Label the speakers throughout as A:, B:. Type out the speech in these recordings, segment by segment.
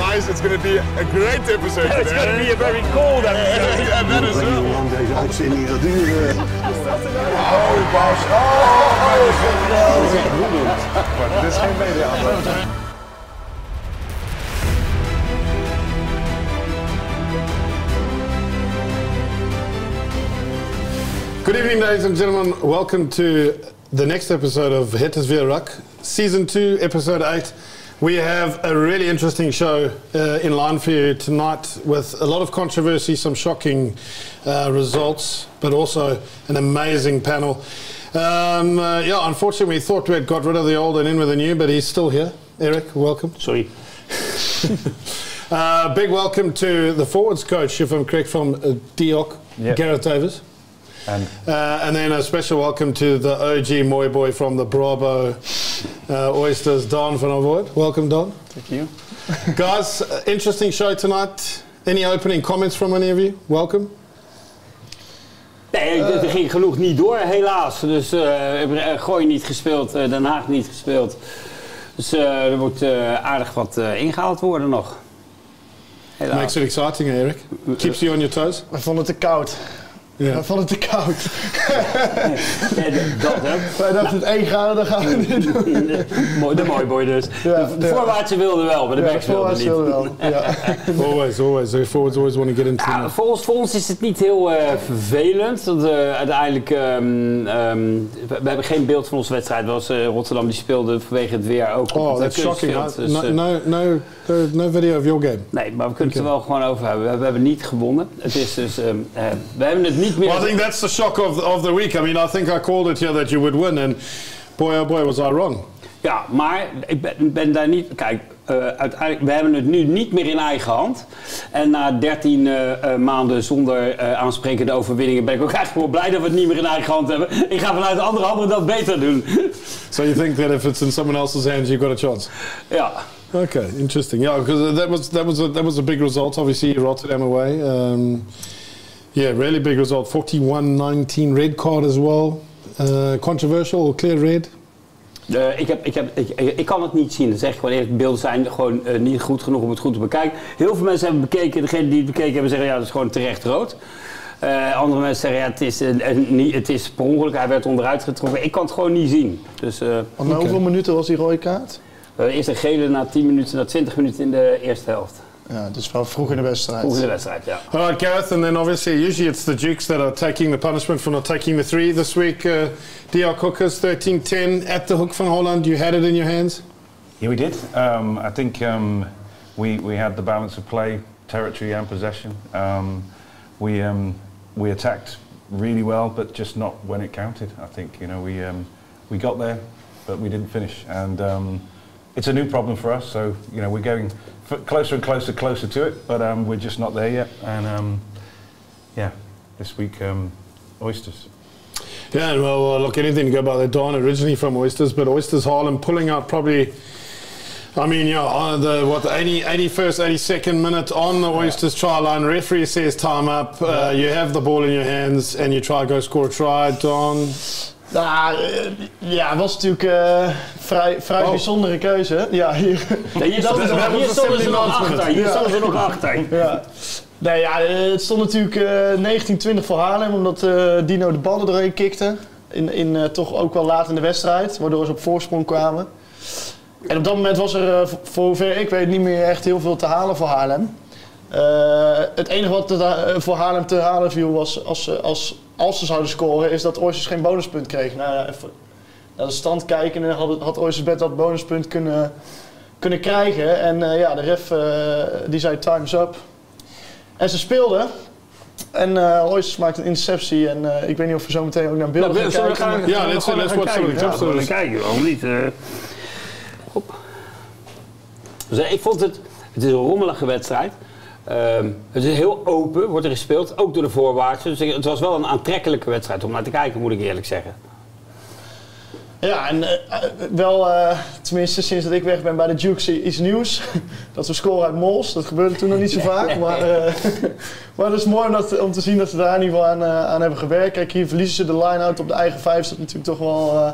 A: guys, it's going to be a great episode today.
B: It's going to be a very cold episode.
A: Yeah, that is
C: Hoe lang deze uitzending gaat duren?
A: Oh, Bas. Maar dit is geen media.
D: Good evening, ladies and gentlemen. Welcome to the next episode of Het is weer Rak, Season 2, Episode 8. We have a really interesting show in line for you tonight with a lot of controversy, some shocking results, but also an amazing panel. Unfortunately, we thought we had got rid of the old and in with the new, but he's still here. Eric, welcome.
B: Sorry.
D: Big welcome to the forwards coach, if I'm correct, from Dioc, yep. Gareth Davies. And then a special welcome to the OG Moy boy from the Bravo Oysters, Daan van Avoird. Welcome, Daan.
E: Thank you.
D: Guys, interesting show tonight. Any opening comments from any of you? Welcome.
B: Nee, er ging genoeg niet door, helaas. Dus Gooi niet gespeeld, Den Haag niet gespeeld. Dus er wordt aardig wat ingehaald worden nog. Helaas.
D: Makes it exciting, Eric. Keeps you on your toes.
E: We vonden het te koud.
D: Ja.
E: We vonden het te koud.
B: Dat ook.
E: Wij dachten het 1 graden, dan gaan we dit doen.
B: De mooi boy dus.
E: Ja,
B: de voorwaartse wilde wel, maar de backs wilde niet.
E: Wel. Ja.
D: Always. The forwards always want to get into
B: ja, voor ons is het niet heel vervelend. Want, uiteindelijk, we hebben geen beeld van onze wedstrijd. Rotterdam die speelde vanwege het weer ook.
D: Oh, that's shocking. Dus, no video of your game.
B: Nee, maar we kunnen het er wel gewoon over hebben. We hebben niet gewonnen. Het is dus, we hebben het niet meer...
D: Well, I think that's the shock of the week. I mean, I think I called it here that you would win, and boy, oh boy, was I wrong.
B: Ja, maar ik ben daar niet... Kijk, uiteindelijk, we hebben het nu niet meer in eigen hand. En na 13 maanden zonder aansprekende overwinningen ben ik ook eigenlijk wel blij dat we het niet meer in eigen hand hebben. Ik ga vanuit andere handen dat beter doen.
D: So you think that if it's in someone else's hands, you've got a chance?
B: Ja.
D: Okay, interesting. Yeah, because that was a big result. Obviously, Rotterdam away. Yeah, really big result. 41-19 red card as well. Controversial or clear red?
B: Ik kan het niet zien. Dat zeg ik gewoon eerlijk. De beelden zijn gewoon niet goed genoeg om het goed te bekijken. Heel veel mensen hebben bekeken. Degenen die het bekeken hebben zeggen ja, dat is gewoon terecht rood. Andere mensen zeggen ja, het is per ongeluk. Hij werd onderuit getrokken. Ik kan het gewoon niet zien. Dus,
E: na hoeveel minuten was die rode kaart?
B: Eerst een gele na 10 minuten, na 20 minuten in de eerste helft.
E: Ja, dus wel vroeg in de wedstrijd.
B: Vroeg in de wedstrijd, ja.
D: All right, Gareth, and then obviously usually it's the Dukes that are taking the punishment for not taking the 3. This week, Dioc Hookers 13-10 at the hook van Holland. You had it in your hands?
F: Yeah, we did. I think we had the balance of play, territory and possession. We attacked really well, but just not when it counted. I think we got there, but we didn't finish. And it's a new problem for us, so we're going closer and closer to it, but we're just not there yet. And this week Oysters.
D: Yeah, well, look, anything to go by the Daan originally from Oysters, but Oysters Haarlem pulling out probably. I mean, on the 81st, 82nd minute on the Oysters try line, referee says time up. You have the ball in your hands and you try to go score a try, Daan.
E: Nou, ja, het was natuurlijk vrij bijzondere keuze. Ja, hier stonden ze nog achter. Ja. Nee, ja, het stond natuurlijk 19-20 voor Haarlem, omdat Dino de ballen doorheen kikte. Toch ook wel laat in de wedstrijd, waardoor ze op voorsprong kwamen. En op dat moment was er, voor hoever ik weet, niet meer echt heel veel te halen voor Haarlem. Het enige wat voor Haarlem te halen viel was, als ze zouden scoren, is dat Oysters geen bonuspunt kreeg. Nou ja, even naar de stand kijken en had Oysters best dat bonuspunt kunnen krijgen. En de ref die zei time's up. En ze speelden. En Oysters maakte een interceptie en ik weet niet of we zo meteen ook naar beelden gaan kijken.
D: Ja, let's watch some of the
B: kijken, waarom niet? Dus ik vond het is een rommelige wedstrijd. Het is heel open, wordt er gespeeld, ook door de voorwaartsen. Dus het was wel een aantrekkelijke wedstrijd om naar te kijken, moet ik eerlijk zeggen.
E: Ja, en tenminste sinds dat ik weg ben bij de Dukes iets nieuws. Dat we scoren uit Mols, dat gebeurde toen nog niet zo vaak. Maar het is mooi om te zien dat ze daar in ieder geval aan hebben gewerkt. Kijk, hier verliezen ze de line-out op de eigen 5. Dat is natuurlijk toch wel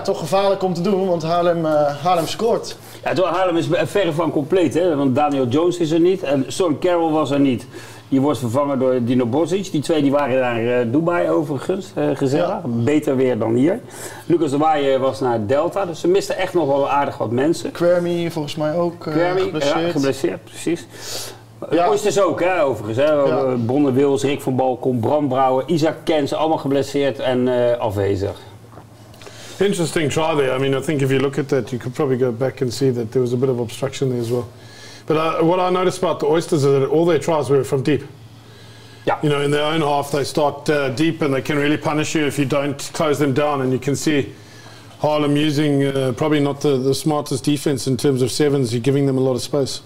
E: toch gevaarlijk om te doen, want Haarlem scoort.
B: Ja, terwijl Haarlem is verre van compleet, hè? Want Daniel Jones is er niet en Son Carroll was er niet. Die wordt vervangen door Dino Bozic. Die twee die waren naar Dubai overigens, gezellig. Ja. Beter weer dan hier. Lucas de Waaij was naar Delta, dus ze misten echt nog wel aardig wat mensen.
E: Quermy volgens mij ook geblesseerd.
B: Ja, geblesseerd, precies. Ja. Oysters ook, hè, overigens. Hè. Ja. Bronne Wils, Rick van Balkom, Bram Brouwer, Isaac Kens, allemaal geblesseerd en afwezig.
D: Interesting try there. I mean, I think if you look at that, you could probably go back and see that there was a bit of obstruction there as well. But what I noticed about the Oysters is that all their tries were from deep.
B: Yeah.
D: You know, in their own half, they start deep and they can really punish you if you don't close them down. And you can see Haarlem using probably not the smartest defense in terms of sevens. You're giving them a lot of space.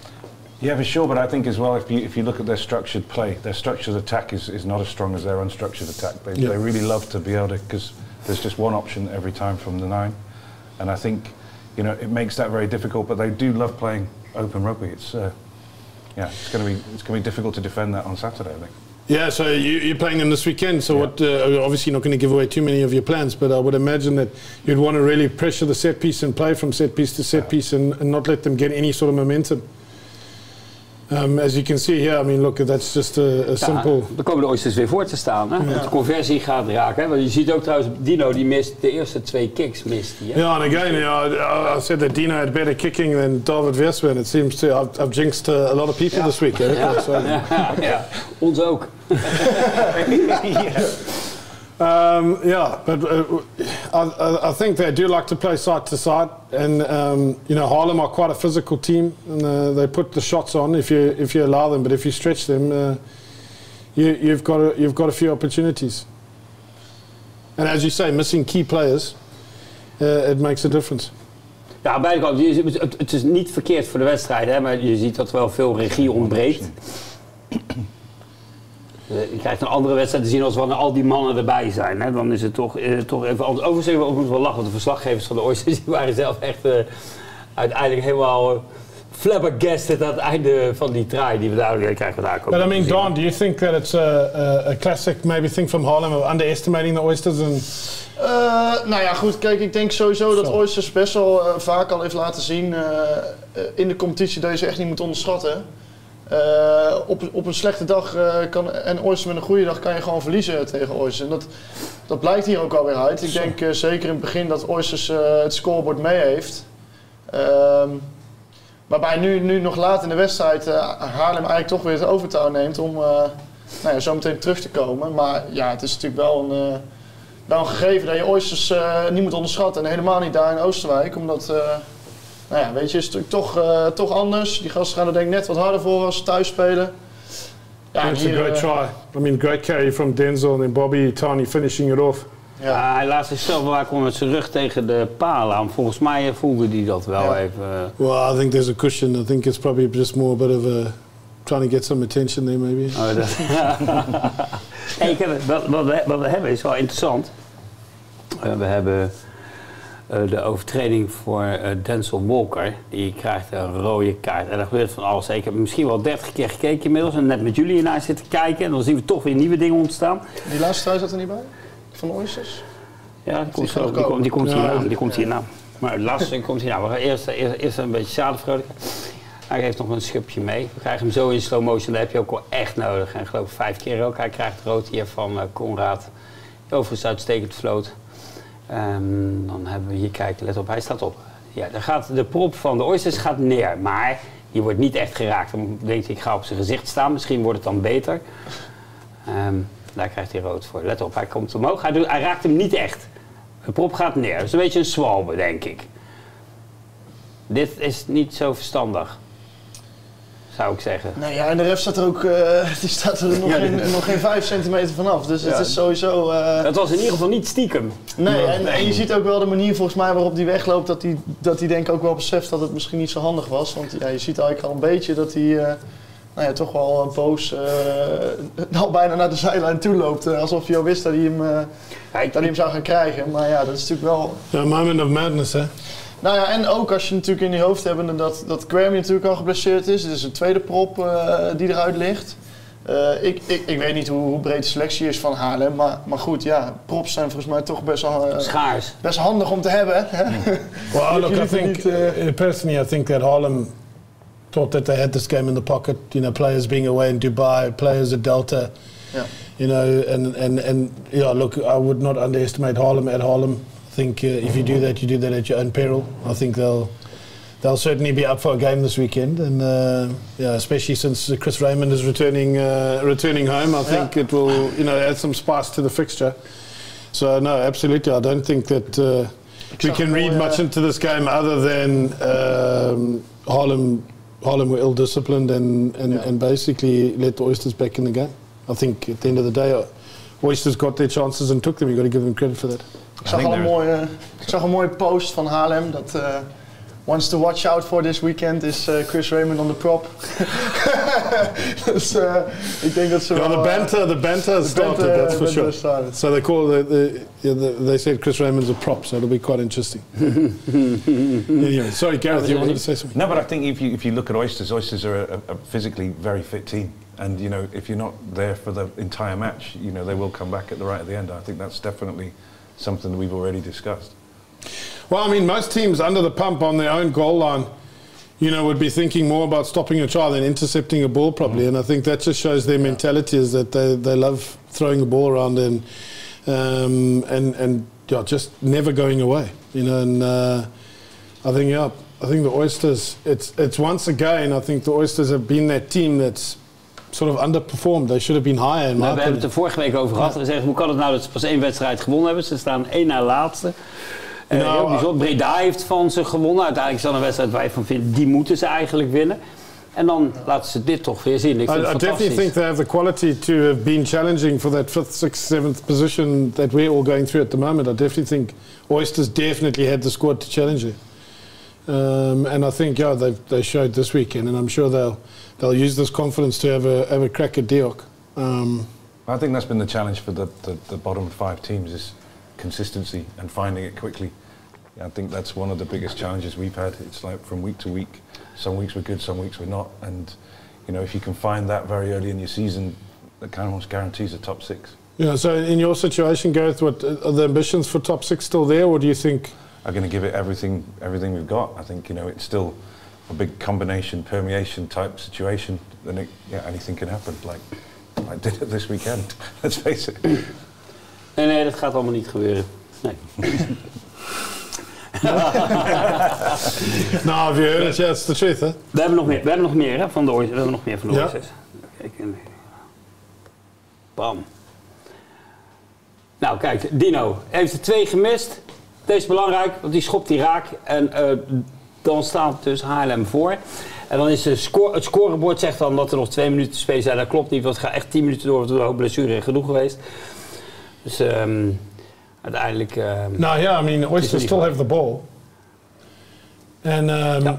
F: Yeah, for sure. But I think as well, if you look at their structured play, their structured attack is not as strong as their unstructured attack. They really love to be able to, because there's just one option every time from the 9. And I think, you know, it makes that very difficult. But they do love playing open rugby. It's it's going to be difficult to defend that on Saturday, I think.
D: Yeah, so you're playing them this weekend. So what? Obviously, you're not going to give away too many of your plans, but I would imagine that you'd want to really pressure the set piece and play from set piece to set piece, and not let them get any sort of momentum. As you can see here, I mean, look, that's just a simple...
B: Dan komen de Oysters weer voor te staan, hè? Ja. De conversie gaat raken, hè? Want je ziet ook trouwens, Dino die mist de eerste 2 kicks, mist hij.
D: Yeah, and again, I said that Dino had better kicking than David Wersman, and it seems to I've jinxed a lot of people this week.
B: Ja, ons ook.
D: But I think they do like to play side to side, and you know, Haarlem are quite a physical team, and they put the shots on if you allow them. But if you stretch them, you've got a few opportunities. And as you say, missing key players, it makes a difference.
B: Ja, beide kanten. Het is niet verkeerd voor de wedstrijd, hè, maar je ziet dat er wel veel regie ontbreekt. Je krijgt een andere wedstrijd te zien als wanneer al die mannen erbij zijn. Hè? Dan is het toch even anders. Overigens hebben we ook nog wel lachen, want de verslaggevers van de Oysters die waren zelf echt uiteindelijk helemaal flabbergasted aan het einde van die try die we daar krijgen.
D: But I mean, Daan, do you think that it's a classic maybe thing from Haarlem of underestimating the Oysters?
E: Nou ja, goed, kijk, ik denk sowieso dat Oysters best wel vaak al heeft laten zien in de competitie dat je ze echt niet moet onderschatten. Op een slechte dag en Oysters met een goede dag kan je gewoon verliezen tegen Oysters. En dat blijkt hier ook alweer uit. Ik denk zeker in het begin dat Oysters het scorebord mee heeft. Waarbij nu nog laat in de wedstrijd Haarlem eigenlijk toch weer het overtouw neemt om zo meteen terug te komen. Maar ja, het is natuurlijk wel een gegeven dat je Oysters niet moet onderschatten. En helemaal niet daar in Oosterwijk, omdat... weet je, is het natuurlijk toch anders. Die gasten gaan er denk ik net wat harder voor als ze thuis spelen.
D: Ja, it's a great try. I mean, great carry from Denzel and then Bobby Tani finishing it off.
B: Ja, hij laat zichzelf wel komen met zijn rug tegen de paal aan. Volgens mij voelde hij dat wel even.
D: Well, I think there's a cushion. I think it's probably just more a bit of a trying to get some attention there maybe.
B: Wat we hebben is wel interessant. We hebben... de overtreding voor Denzel Walker, die krijgt een rode kaart. En er gebeurt van alles. Ik heb misschien wel 30 keer gekeken inmiddels en net met jullie naar zitten kijken. En dan zien we toch weer nieuwe dingen ontstaan.
E: Die laatste trui zat er niet bij? Van de Oysters?
B: Ja, die komt hierna. Maar de laatste komt hierna. We gaan eerst een beetje zadenvrolijken. Hij geeft nog een schubje mee. We krijgen hem zo in slow motion, dat heb je ook wel echt nodig. En ik geloof 5 keer ook. Hij krijgt rood hier van Conrad. Overigens uitstekend floot. Dan hebben we hier, kijk, let op, hij staat op. Ja, de prop van de Oysters gaat neer, maar die wordt niet echt geraakt. Dan denk ik ga op zijn gezicht staan, misschien wordt het dan beter. Daar krijgt hij rood voor. Let op, hij komt omhoog, hij raakt hem niet echt. De prop gaat neer, dat is een beetje een zwalbe, denk ik. Dit is niet zo verstandig, zou ik zeggen.
E: Nou ja, en de ref staat er ook, die staat er nog geen 5 centimeter vanaf. Dus het is sowieso...
B: Het was in ieder geval niet stiekem.
E: Nee, en je ziet ook wel de manier volgens mij waarop hij wegloopt, dat hij denk ik ook wel beseft dat het misschien niet zo handig was. Want ja, je ziet eigenlijk al een beetje dat hij toch wel boos al bijna naar de zijlijn toe loopt. Alsof hij al wist dat hij hem zou gaan krijgen. Maar ja, dat is natuurlijk wel...
D: Ja, moment of madness, hè?
E: Nou ja, en ook als je natuurlijk in je hoofd hebt dat Quermy natuurlijk al geblesseerd is. Het is een tweede prop die eruit ligt. Ik weet niet hoe breed de selectie is van Haarlem, maar goed, ja, props zijn volgens mij toch best wel
B: schaars.
E: Best handig om te hebben. Hè?
D: Well, look, I think personally, I think that Haarlem thought that they had this game in the pocket. You know, players being away in Dubai, players at Delta.
E: Yeah.
D: You know, and yeah, look, I would not underestimate Haarlem at Haarlem. I think if you do that at your own peril. I think they'll certainly be up for a game this weekend, and yeah, especially since Chris Raymond is returning home, I think it will, you know, add some spice to the fixture. So no, absolutely, I don't think that we can read much into this game other than Haarlem were ill-disciplined and basically let the Oysters back in the game. I think at the end of the day, Oysters got their chances and took them. You've got to give them credit for that.
E: Ik zag een mooie post van Haarlem dat wants to watch out for this weekend is Chris Raymond on the prop. Dus ik denk dat ze
D: well, the banter started, that's for sure. Started. So they call they said Chris Raymond's a prop, so it'll be quite interesting. Anyway, sorry, Gareth, you wanted to say something?
F: No, but I think if you look at Oysters are a physically very fit team. And, you know, if you're not there for the entire match, you know, they will come back at the end. I think that's definitely something that we've already discussed.
D: Well, I mean, most teams under the pump on their own goal line, you know, would be thinking more about stopping a try than intercepting a ball probably. And I think that just shows their mentality is that they love throwing the ball around and yeah, just never going away, you know. And I think the Oysters, it's once again, I think the Oysters have been that team that's sort of underperformed. They should have been higher in my opinion.
B: We hebben het er vorige week over gehad. We zeggen, hoe kan het nou dat ze pas 1 wedstrijd gewonnen hebben? Ze staan 1 na laatste. Heel bijzonder. Breda heeft van ze gewonnen. Uiteindelijk is dat een wedstrijd waar je van vindt, die moeten ze eigenlijk winnen. En dan laten ze dit toch weer zien. Ik vind het fantastisch.
D: Definitely think they have the quality to have been challenging for that 5th, 6th, 7th position that we're all going through at the moment. I definitely think Oysters definitely had the squad to challenge it. And I think, yeah, they showed this weekend, and I'm sure they'll use this confidence to have a crack at Diok.
F: I think that's been the challenge for the bottom 5 teams is consistency and finding it quickly. Yeah, I think that's one of the biggest challenges we've had. It's like from week to week. Some weeks we're good, some weeks we're not. And, you know, if you can find that very early in your season, that kind of almost guarantees a top 6.
D: Yeah, so in your situation, Gareth, what are the ambitions for top 6 still there, or do you think...
F: I'm going to give it everything we've got. I think, you know, it's still a big combination, permeation type situation. Then anything can happen, like I did it this weekend. Let's face it.
B: Nee, dat gaat allemaal niet gebeuren. Nee.
D: Nou, have you heard it? Yeah, it's the truth, hè?
B: We hebben nog meer hè, van de Oysters. We hebben nog meer van de Oysters. Kijk, bam. Nou, kijk, Dino heeft er 2 gemist. Deze is belangrijk, want die schopt die raak. En dan staat dus Haarlem voor. En dan is het scorebord zegt dan dat er nog 2 minuten te spelen zijn. Dat klopt niet, want het gaat echt 10 minuten door. Want er is een hoop blessure genoeg geweest. Dus uiteindelijk...
D: Nou ja, I mean, Oysters still have the ball. And,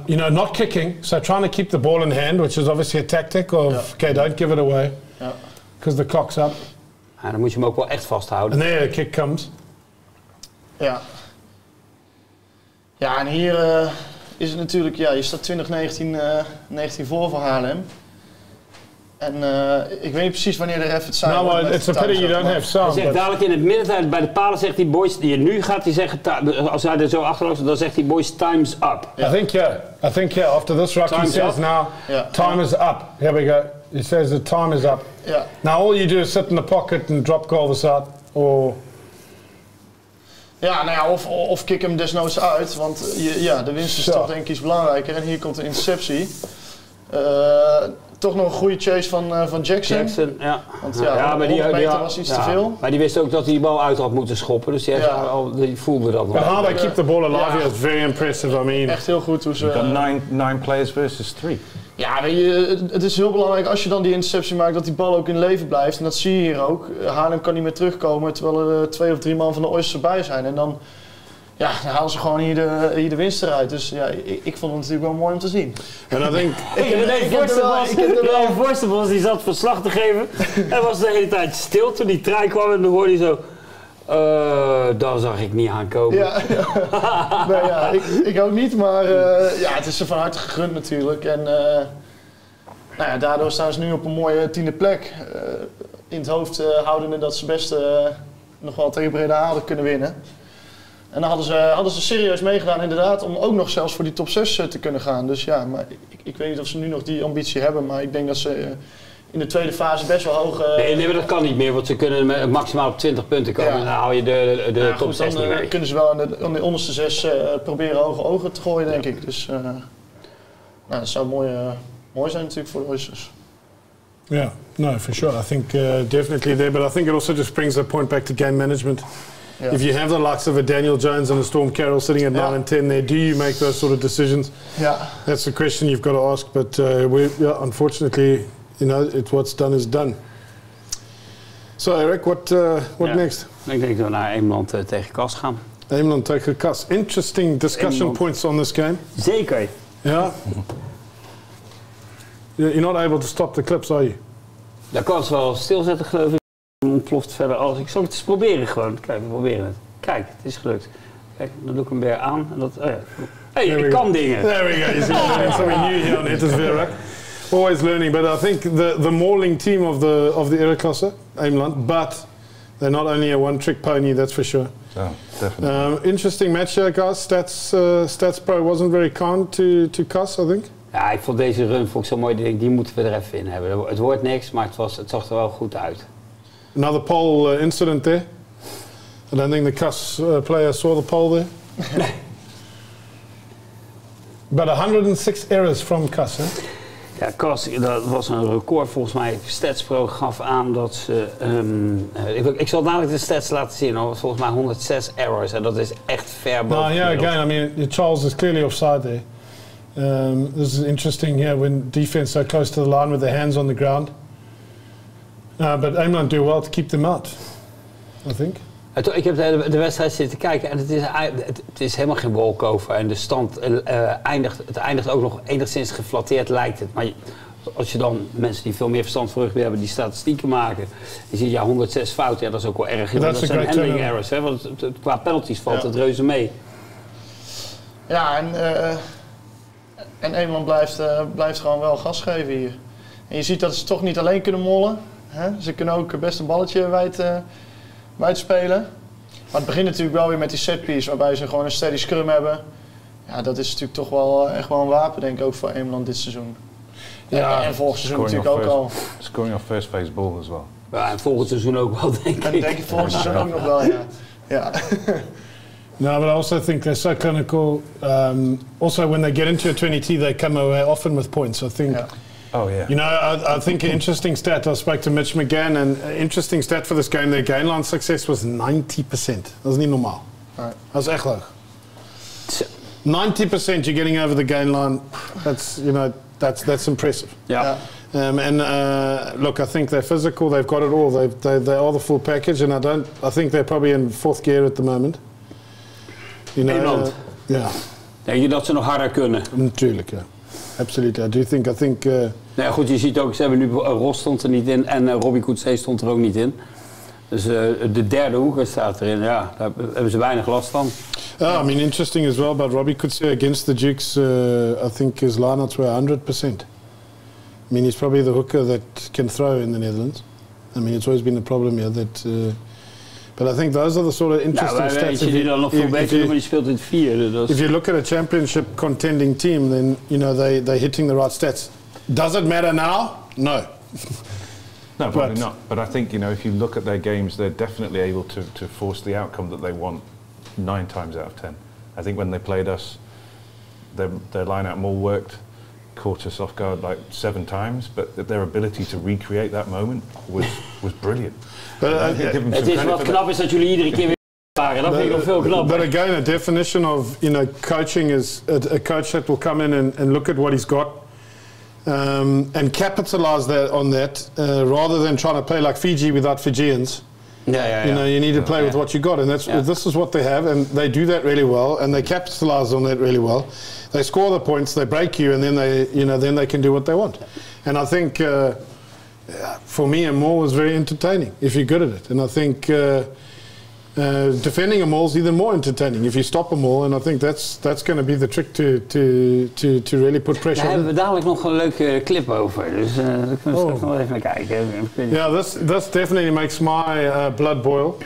D: you know, not kicking. So trying to keep the ball in hand, which is obviously a tactic of, okay, don't give it away. Because the clock's up.
B: Ja, dan moet je hem ook wel echt vasthouden.
D: And there a kick comes.
E: Ja. Ja, en hier is het natuurlijk, ja, je staat 19 voor Haarlem. En ik weet niet precies wanneer de ref het zei.
D: No, it's a pity you don't have some.
B: Hij zegt dadelijk in het midden bij de palen, zegt die boys, die nu gaat hij zeggen, als hij er zo achter loopt, dan zegt die boys, time's up.
D: I think yeah, after this ruck he says now, time is up. Here we go. He says the time is up.
E: Yeah.
D: Now all you do is sit in the pocket and drop goal this out, or...
E: Ja, nou ja, of kick hem desnoods uit, want de winst is toch denk ik iets belangrijker. En hier komt de interceptie. Toch nog een goede chase van Jackson.
B: Ja.
E: Want maar die meter was iets te veel.
B: Maar die wist ook dat hij die bal uit had moeten schoppen, dus die voelde dat nog.
D: But how they keep the ball alive is very impressive, I mean.
E: Echt heel goed hoe ze...
F: You've got 9 players versus 3.
E: Ja, weet je, het is heel belangrijk als je dan die interceptie maakt dat die bal ook in leven blijft. En dat zie je hier ook. Haarlem kan niet meer terugkomen terwijl er 2 of 3 man van de Oysters erbij zijn. En dan halen ze gewoon hier de winst eruit. Dus ja, ik vond het natuurlijk wel mooi om te zien.
D: En dan denk
B: ik... Voorstel die zat verslag te geven. Hij was de hele tijd stil toen die trein kwam en dan hoorde hij zo... dat zag ik niet aankomen.
E: Nee, ik ook niet, maar het is ze van harte gegund natuurlijk. En Nou ja, daardoor staan ze nu op een mooie 10e plek. In het hoofd houdende dat ze best nog wel tegen Breda hadden kunnen winnen. En dan hadden ze serieus meegedaan inderdaad om ook nog zelfs voor die top 6 te kunnen gaan. Dus ja, maar ik weet niet of ze nu nog die ambitie hebben, maar ik denk dat ze in de tweede fase best wel hoog...
B: Nee, maar dat kan niet meer, want ze kunnen maximaal op 20 punten komen. Ja. En dan hou je de top 6 niet mee.
E: Kunnen ze wel aan de onderste 6 proberen hoge ogen te gooien, denk ik. Dus dat zou mooi zijn natuurlijk voor de Oysters.
D: Yeah, no, for sure. I think definitely there, but I think it also just brings the point back to game management. Yeah. If you have the likes of a Daniel Jones and a Storm Carroll sitting at 9 and 10 there, do you make those sort of decisions?
E: Yeah.
D: That's the question you've got to ask, but unfortunately, what's done is done. So Eric, what next?
B: Ik denk dat we naar Eemland tegen Kas gaan.
D: Eemland tegen Kas. Interesting discussion points on this game.
B: Zeker.
D: Yeah. You're not able to stop the clips, are you?
B: Dat kan ze wel stilzetten, geloof ik. Ontploft verder alles. Ik zal het eens proberen gewoon. Kijk, we proberen het. Kijk, het is gelukt. Kijk, dan doe ik hem weer aan. En dat, hey, ik kan dingen.
D: There we go. You see, something new here on Hitters Verak. Always learning, but I think the mauling team of the Ereklasse, Eemland, but they're not only a one-trick pony, that's for sure.
F: Oh, definitely.
D: Interesting match here, guys. Stats Pro wasn't very kind to Kas, I think.
B: Ja, ik vond deze run zo mooi. Die moeten we er even in hebben. Het wordt niks, maar het zag er wel goed uit.
D: Another pole incident there. I don't think the Kas player saw the pole there. But 106 errors from Kas, hè?
B: Ja, Kas, dat was een record volgens mij. StatsPro gaf aan dat ze... ik zal dadelijk de stats laten zien, hoor. Volgens mij 106 errors en dat is echt ver boven.
D: No, yeah, again, I mean, Charles is clearly offside there. This is interesting here when defense so close to the line with their hands on the ground. But Eemland do well to keep them out, I think.
B: Ik heb de wedstrijd zitten kijken en het is helemaal geen walkover. En de stand eindigt ook nog enigszins geflatteerd, lijkt het. Maar als je dan mensen die veel meer verstand van rugby hebben, die statistieken maken. Je ziet 106 fouten, dat is ook wel erg. Dat zijn handling errors, hè, want qua penalties valt het reuze mee.
E: Ja, en Eemland blijft gewoon wel gas geven hier. En je ziet dat ze toch niet alleen kunnen mollen. Hè? Ze kunnen ook best een balletje wijd spelen. Maar het begint natuurlijk wel weer met die setpiece, waarbij ze gewoon een steady scrum hebben. Ja, dat is natuurlijk toch wel echt wel een wapen, denk ik, ook voor Eemland dit seizoen. Ja, en volgend seizoen natuurlijk ook al.
F: Scoring off first phase ball as well.
B: Ja, en volgend seizoen ook wel, denk ik.
E: En denk ik volgend seizoen ook nog wel, ja.
D: No, but I also think they're so clinical. Also, when they get into a 20T, they come away often with points. I think.
E: Yeah.
F: Oh yeah.
D: You know, I think an interesting stat. I spoke to Mitch McGann, and an interesting stat for this game. Their gain line success was 90%. Dat is niet normaal.
E: Right.
D: Dat is echt hoog. 90% you're getting over the gain line. That's impressive.
B: Ja.
D: And look, I think they're physical. They've got it all. They are the full package, and I think they're probably in 4th gear at the moment.
B: Nederland.
D: Ja.
B: Denk je dat ze nog harder kunnen?
D: Natuurlijk, ja. Absoluut. I think.
B: Nou ja, goed, je ziet ook, ze hebben nu Ros stond er niet in en Robbie Coetzee stond er ook niet in. Dus de derde hoeker staat erin. Ja, daar hebben ze weinig last van.
D: I mean, interesting as well about Robbie Coetzee against the Dukes. I think his lineouts were 100%. I mean, he's probably the hooker that can throw in the Netherlands. I mean, it's always been a problem here that. But I think those are the sort of interesting stats.
B: Die dan nog veel beter doen, maar die speelt in het vierde.
D: If you look at a championship contending team, then they're hitting the right stats. Does it matter now? No.
F: No, probably not. But I think if you look at their games, they're definitely able to force the outcome that they want 9 times out of 10. I think when they played us, their line-out more worked, caught us off guard like 7 times, but their ability to recreate that moment was brilliant.
B: Het is wat knap is dat jullie iedere keer weer waren. Dat vind ik nog veel knapper.
D: But again, a definition of coaching is a coach that will come in and look at what he's got and capitalize on that rather than trying to play like Fiji without Fijians. You need to play with what you got, and this is what they have, and they do that really well, and they capitalize on that really well. They score the points, they break you, and then they can do what they want. And I think for me, and more was very entertaining if you're good at it. And I think defending a maul is even more entertaining if you stop a maul, and I think that's going to be the trick to really put pressure.
B: Daar hebben we dadelijk nog een leuke clip over, dus daar kunnen we straks nog even naar kijken.
D: Yeah, this definitely makes my blood boil.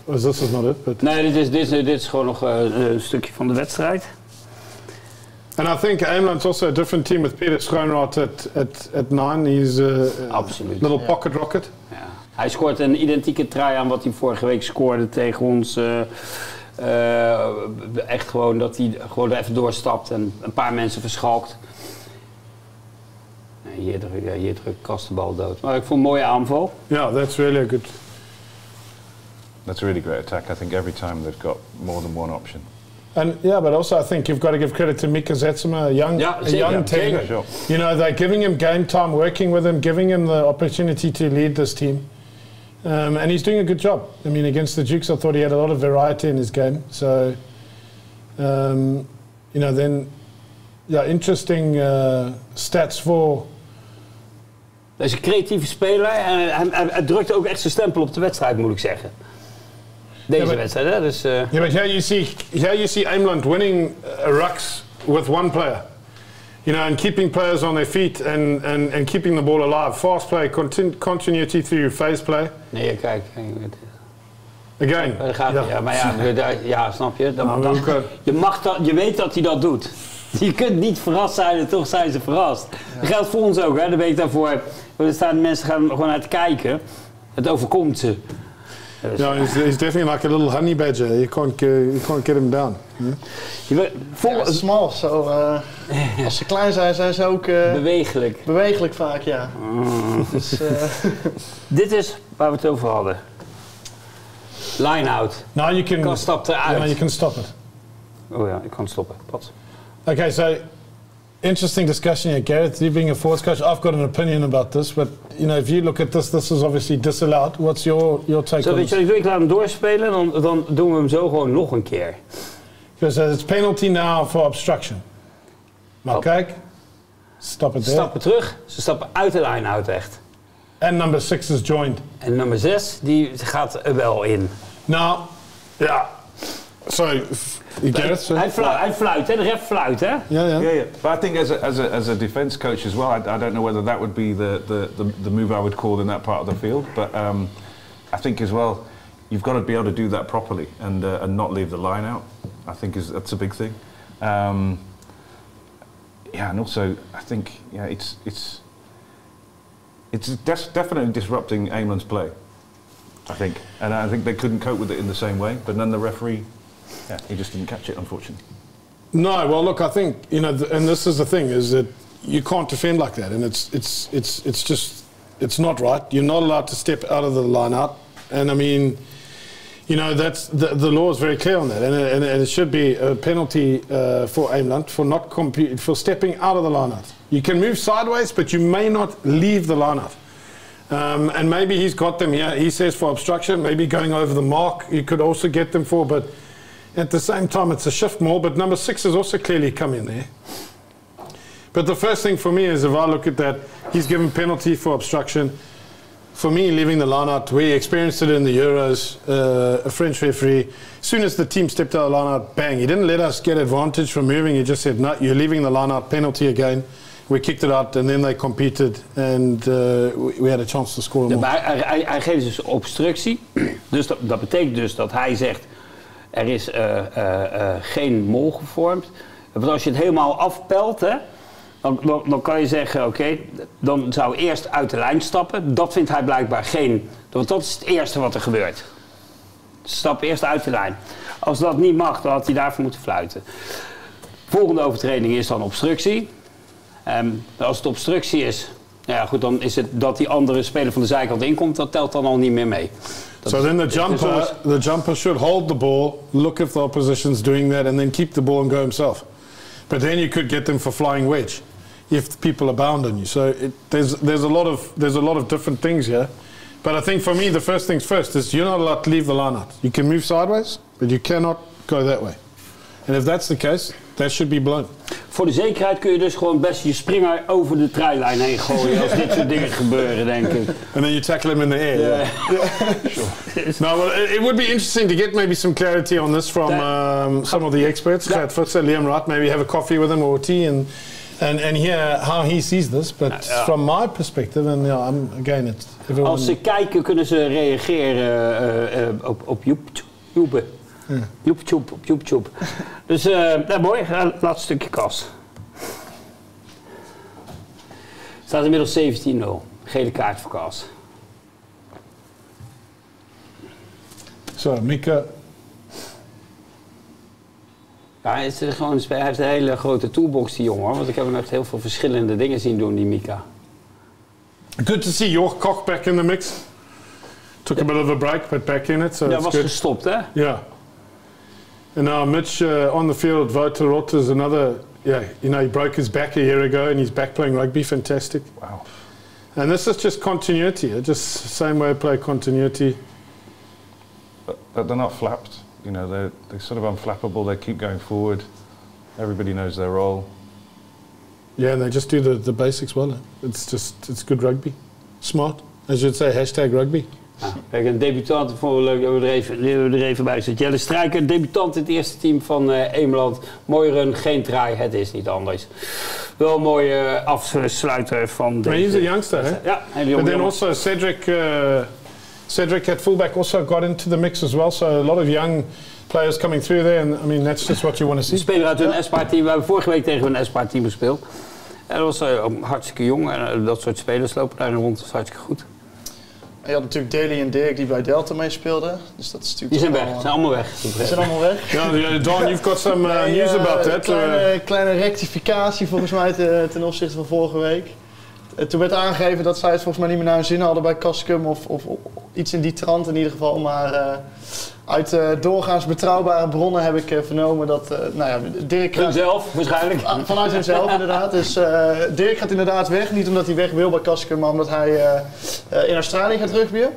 D: This is not it, but
B: nee, dit is gewoon nog een stukje van de wedstrijd.
D: And I think Ameland's also a different team with Peter Schoenrath at 9. He's a little pocket rocket.
B: Ja. Hij scoort een identieke try aan wat hij vorige week scoorde tegen ons. Echt gewoon dat hij gewoon er even doorstapt en een paar mensen verschalkt. Hier drukt Kast de bal dood. Maar ik vond een mooie aanval.
D: Yeah, that's really a good.
F: That's a really great attack. I think every time they've got more than one option.
D: And yeah, but also I think you've got to give credit to Mika Zetsema, a young team.
F: Sure.
D: You know, they're giving him game time, working with him, giving him the opportunity to lead this team. And he's doing a good job. I mean, against the Dukes, I thought he had a lot of variety in his game. So, you know, then, yeah, interesting stats for.
B: Hij is een creatieve speler en hij drukt ook echt zijn stempel op de wedstrijd, moet ik zeggen. Deze wedstrijd, hè? Dus,
D: Yeah, but here you see Ameland winning rucks with one player. You know, and keeping players on their feet and keeping the ball alive. Fast play, continuity through phase play.
B: Nee, kijk.
D: Again.
B: Daar gaat hij, maar ja, snap je? Je weet dat hij dat doet. Je kunt niet verrast zijn en toch zijn ze verrast. Dat geldt voor ons ook, hè? De week daarvoor. Er staan mensen gaan gewoon uit kijken. Het overkomt ze.
D: Yeah, he's definitely like a little honey badger. You can't get him down.
E: Small, zo. Als ze klein zijn, zijn ze ook
B: bewegelijk.
E: Bewegelijk vaak, ja. Dus,
B: dit is waar we het over hadden. Line-out.
D: Now you can.
B: Kan stapt eruit.
D: Now you can stop it.
B: Oh ja, ik kan stoppen. Pas.
D: Okay, so interesting discussion here, Gareth. You being a forwards coach, I've got an opinion about this, but you know, if you look at this is obviously disallowed. What's your take on
B: this? Ik laat hem doorspelen, dan doen we hem zo gewoon nog een keer.
D: Because it's penalty now for obstruction. Maar kijk, stop it there.
B: Stappen terug, ze stappen uit de line-out echt.
D: And number 6 is joined.
B: En nummer 6, die gaat er wel in.
D: Nou, ja. Sorry, Gareth.
B: Hij fluit, hè? De ref fluit, hè?
D: Yeah.
F: But I think as a defence coach as well, I don't know whether that would be the move I would call in that part of the field. But I think as well, you've got to be able to do that properly and not leave the line out. I think that's a big thing. Yeah, and also I think it's definitely disrupting Ameland's play. I think, and I think they couldn't cope with it in the same way. But then the referee, he just didn't catch it, unfortunately.
D: No, well, look, I think and this is the thing, is that you can't defend like that, and it's not right. You're not allowed to step out of the line out, and I mean, you know, that's the law is very clear on that, and it should be a penalty for Ameland for stepping out of the line out. You can move sideways, but you may not leave the line out. And maybe he's got them here. He says for obstruction, maybe going over the mark, you could also get them for, but at the same time, it's a shift more. But number 6 has also clearly come in there. But the first thing for me is, if I look at that, he's given penalty for obstruction. For me, leaving the line out, we experienced it in the Euros, a French referee. As soon as the team stepped out of the line out, bang, he didn't let us get advantage from moving. He just said, no, you're leaving the line out, penalty again. We kicked it out and then they competed and we had a chance to score more.
B: Hij geeft dus obstructie. Dus dat betekent dus dat hij zegt, er is geen mol gevormd. Want als je het helemaal afpelt, hè, dan kan je zeggen, oké, dan zou eerst uit de lijn stappen. Dat vindt hij blijkbaar geen, want dat is het eerste wat er gebeurt. Stap eerst uit de lijn. Als dat niet mag, dan had hij daarvoor moeten fluiten. Volgende overtreding is dan obstructie. Als het obstructie is, ja goed, dan is het dat die andere speler van de zijkant inkomt, dat telt dan al niet meer mee.
D: So then the jumper should hold the ball, look if the opposition's doing that, and then keep the ball and go himself. But then you could get them for flying wedge if people are bound on you. So there's a lot of different things here. But I think for me, the first things first is you're not allowed to leave the line out. You can move sideways, but you cannot go that way. And if that's the case, That should be blown.
B: Voor de zekerheid kun je dus gewoon best je springer over de treilijn heen gooien als dit soort dingen gebeuren, denk ik.
D: And then you tackle him in the air.
B: Yeah.
D: Sure. No, well, it would be interesting to get maybe some clarity on this from some of the experts. Gert Futser, Liam Wright, maybe have a coffee with him or tea and hear how he sees this. But from my perspective, and everyone...
B: Als ze kijken, kunnen ze reageren op YouTube. Op YouTube. Dus mooi, laatste stukje kas. Staat inmiddels 17-0. Gele kaart voor kas.
D: Zo, Mika.
B: Ja, hij heeft een hele grote toolbox, die jongen. Want ik heb hem echt heel veel verschillende dingen zien doen, die Mika.
D: Good to see York Cock back in the mix. Took a bit of a break, but back in it. So
B: dat was gestopt, hè?
D: Yeah. And now Mitch on the field, Wouter Rott is another, he broke his back a year ago and he's back playing rugby, fantastic.
F: Wow.
D: And this is just continuity, just same way of play, continuity.
F: But they're not flapped, they're sort of unflappable, they keep going forward, everybody knows their role.
D: Yeah, and they just do the basics well. It's good rugby. Smart, as you'd say, #rugby.
B: Ja, kijk, een debutant, ik vond het leuk dat we er even bij zitten. Jelle Strijker, debutant in het eerste team van Emeland. Mooi run, geen draai, het is niet anders. Wel een mooie afsluiter van deze...
D: He's a youngster, hè?
B: Ja, hele jonge.
D: But then also Cedric at fullback also got into the mix as well. So a lot of young players coming through there. And I mean, that's just what you want to see.
B: Een speler uit hun Espa-team. We hebben vorige week tegen een Espa-team gespeeld. En dat was hartstikke jong. En dat soort spelers lopen daar rond. Dat is hartstikke goed.
E: En je had natuurlijk Daly en Dirk die bij Delta meespeelden. Dus dat is natuurlijk
B: die zijn weg, ze zijn allemaal weg.
E: Ze zijn allemaal weg.
D: Ja, Daan, you've got some news about that.
E: Kleine rectificatie volgens mij ten opzichte van vorige week. Toen werd aangegeven dat zij het volgens mij niet meer naar hun zin hadden bij Kaskum of iets in die trant in ieder geval. Maar uit doorgaans betrouwbare bronnen heb ik vernomen dat Dirk...
B: Hunzelf waarschijnlijk?
E: Vanuit hunzelf inderdaad. Dus Dirk gaat inderdaad weg. Niet omdat hij weg wil bij Kaskum, maar omdat hij in Australië gaat rugbyen.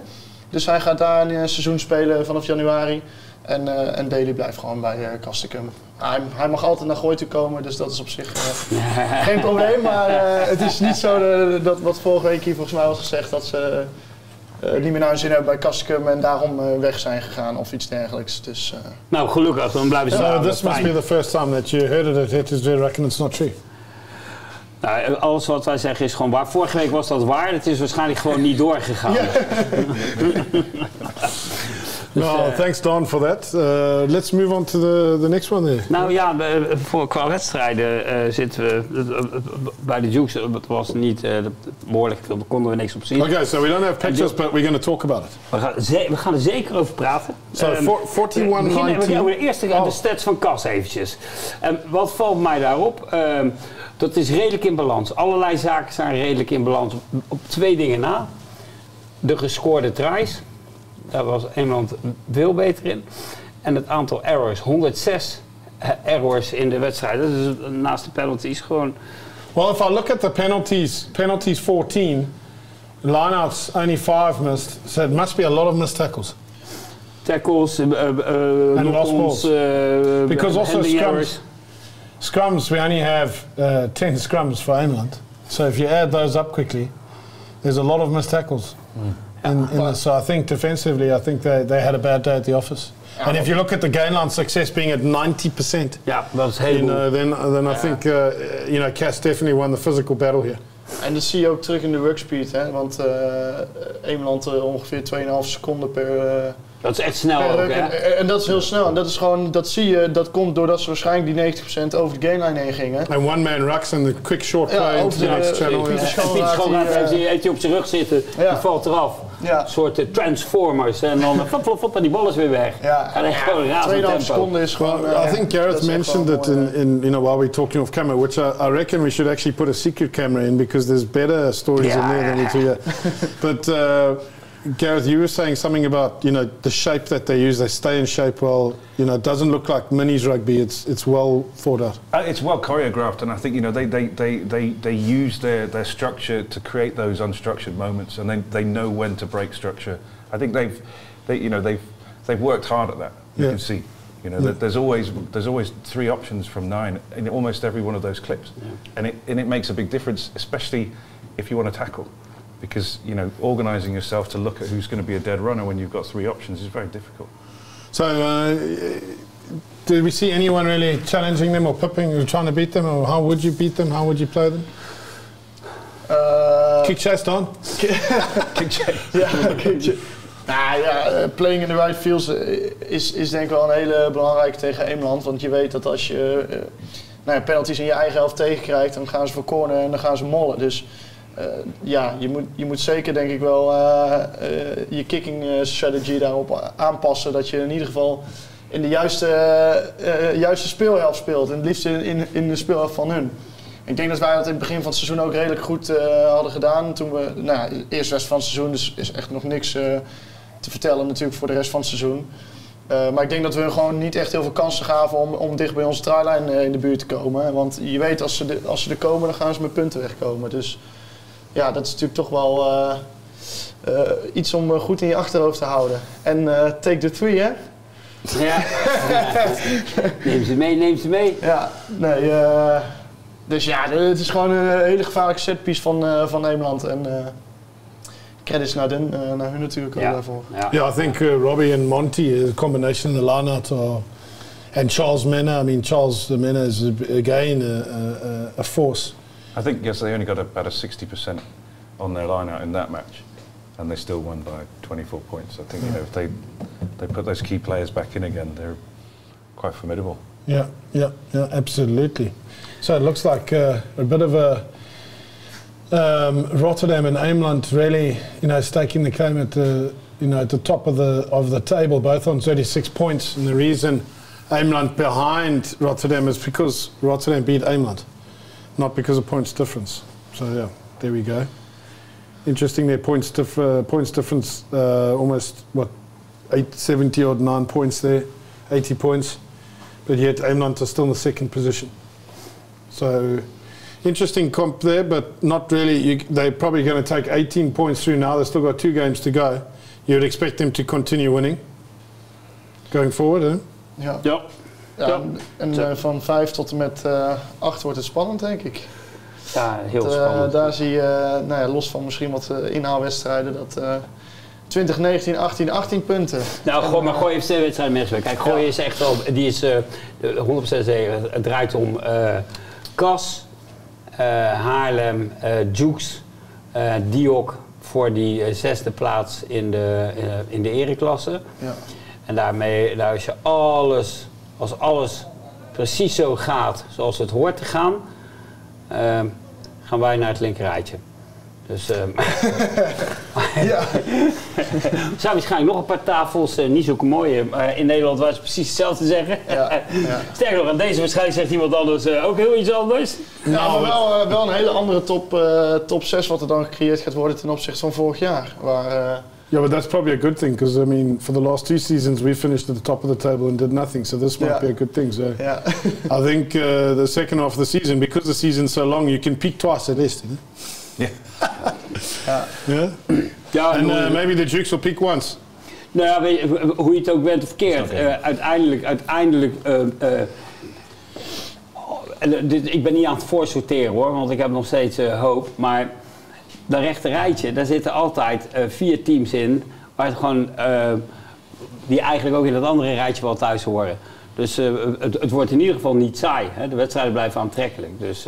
E: Dus hij gaat daar een seizoen spelen vanaf januari. En Daly blijft gewoon bij Castricum. Hij mag altijd naar Gooi toe komen, dus dat is op zich geen probleem. Maar het is niet zo dat wat vorige week hier volgens mij was gezegd, dat ze niet meer naar hun zin hebben bij Castricum en daarom weg zijn gegaan of iets dergelijks. Dus,
B: nou, gelukkig, dan blijven ze daar.
D: This must be the first time that you heard it. It is very reckon it's not true.
B: Nou, alles wat wij zeggen is gewoon waar. Vorige week was dat waar, het is waarschijnlijk gewoon niet doorgegaan.
D: No, thanks Daan for that. Let's move on to the next one there.
B: Nou ja, qua wedstrijden zitten we bij de Dukes. Het was niet behoorlijk veel, daar konden we niks op zien.
D: Okay, so we don't have pictures, but we're going to talk about it.
B: We gaan er zeker over praten.
D: So 41-19.
B: We eerst de stats van Cas eventjes. Wat valt mij daarop? Dat is redelijk in balans. Allerlei zaken zijn redelijk in balans. Op twee dingen na. De gescoorde tries. Daar was Engeland veel beter in. En het aantal errors. 106 errors in de wedstrijd. Dus naast de penalties gewoon...
D: Well, if I look at the penalties 14, lineouts only 5 missed. So it must be a lot of missed tackles.
B: Tackles,
D: and lost balls. Because also scrums, we only have 10 scrums for England. So if you add those up quickly, there's a lot of missed tackles. So I think defensively, they had a bad day at the office. And if you look at the gain line success being at 90%,
B: dat is heel
D: then I think Cass definitely won the physical battle here.
E: En dat zie je ook terug in de workspeed, hè? Want Engeland ongeveer 2,5 seconden per...
B: dat is echt snel ook, hè?
E: En dat is heel snel. En dat is gewoon, dat zie je, dat komt doordat ze waarschijnlijk die 90% over de gainline heen gingen.
D: En one man rucks en de quick short play into the next channel.
B: Pieter Schoonraad heeft hij op zijn rug zitten, die valt eraf. Ja. Een soort transformers. En dan flop en die bal is weer weg. En dan gewoon razend tempo.
E: 2,5 seconden is gewoon...
D: I think Gareth mentioned it in while we're talking off camera, which I reckon we should actually put a secret camera in because there's better stories in there than we do here. But Gareth, you were saying something about the shape that they use. They stay in shape well. It doesn't look like minis rugby. It's well thought out.
F: It's well choreographed, and I think they use their structure to create those unstructured moments, and they know when to break structure. I think they've worked hard at that. You can see. You know, there's always 3 options from 9 in almost every one of those clips, and it makes a big difference, especially if you want to tackle, because you know, organising yourself to look at who's going to be a dead runner when you've got 3 options is very difficult.
D: So, did we see anyone really challenging them or pipping or trying to beat them, or how would you beat them? How would you play them? Kick chase, Daan.
E: Kick chase. Ja, kick chase. Nou ja, playing in the right fields is denk ik wel een hele belangrijke tegen Engeland. Want je weet dat als je penalties in je eigen helft tegenkrijgt, dan gaan ze voor corner en dan gaan ze mollen. Dus ja, je moet zeker denk ik wel je kicking strategy daarop aanpassen. Dat je in ieder geval in de juiste speelhelft speelt. En het liefst in de speelhelft van hun. Ik denk dat wij dat in het begin van het seizoen ook redelijk goed hadden gedaan. Toen we, de eerste wedstrijd van het seizoen, dus is echt nog niks te vertellen natuurlijk voor de rest van het seizoen. Maar ik denk dat we gewoon niet echt heel veel kansen gaven om dicht bij onze try-lijn in de buurt te komen. Want je weet, als ze er komen, dan gaan ze met punten wegkomen. Dus ja, dat is natuurlijk toch wel iets om goed in je achterhoofd te houden. En take the 3, hè?
B: Ja. Neem ze mee.
E: Ja, nee. Dus ja, het is gewoon een hele gevaarlijke setpiece van Nederland. En credits naar hun natuurlijk ook daarvoor.
D: Yeah, I think Robbie and Monty, a combination in the line-out, and Charles Menna. I mean, Charles Menna is again a force.
F: I think yes, they only got about a 60% on their line-out in that match, and they still won by 24 points. I think you know, if they put those key players back in again, they're quite formidable.
D: Yeah, absolutely. So it looks like a bit of a Rotterdam and Ameland really, you know, staking the claim at the, you know, at the top of the table, both on 36 points. And the reason Ameland behind Rotterdam is because Rotterdam beat Ameland, not because of points difference. So yeah, there we go. Interesting, their points difference almost 70 odd 9 points there, 80 points, but yet Ameland are still in the second position. So interesting comp there, but not really. They're probably going to take 18 points through now. They've still got 2 games to go. You would expect them to continue winning going forward, hè?
E: Ja. En van 5 tot en met 8 wordt het spannend, denk ik.
B: Ja, heel spannend.
E: Daar zie je, los van misschien wat inhaalwedstrijden, dat 2019, 18 punten.
B: Nou, maar Gooi heeft 2 wedstrijden meegespeeld. Kijk, Gooi is echt wel, die is 100% zeker. Het draait om Kas, Haarlem, Jukes, Diok voor die 6e plaats in de ereklasse. Ja. En daarmee, als alles precies zo gaat zoals het hoort te gaan, gaan wij naar het linkerrijtje. Dus
E: ja.
B: Er zijn waarschijnlijk nog een paar tafels, niet zo mooi. In Nederland was het precies hetzelfde zeggen. Ja. Sterker nog, aan deze waarschijnlijk zegt iemand anders ook heel iets anders.
E: Nou, maar wel een hele andere top 6 wat er dan gecreëerd gaat worden ten opzichte van vorig jaar.
D: Yeah, but that's probably a good thing, because I mean, for the last 2 seasons we finished at the top of the table and did nothing, so this might be a good thing. So I think the second half of the season, because the season's so long, you can peak twice at least.
F: Yeah.
B: Ja,
D: and maybe the Dukes will peak once.
B: Nou ja, weet je, hoe je het ook bent of verkeerd, uiteindelijk ik ben niet aan het voorsorteren hoor, want ik heb nog steeds hoop, maar dat rechte rijtje, daar zitten altijd 4 teams in, waar het gewoon, die eigenlijk ook in dat andere rijtje wel thuis horen. Dus het wordt in ieder geval niet saai, hè? De wedstrijden blijven aantrekkelijk. Dus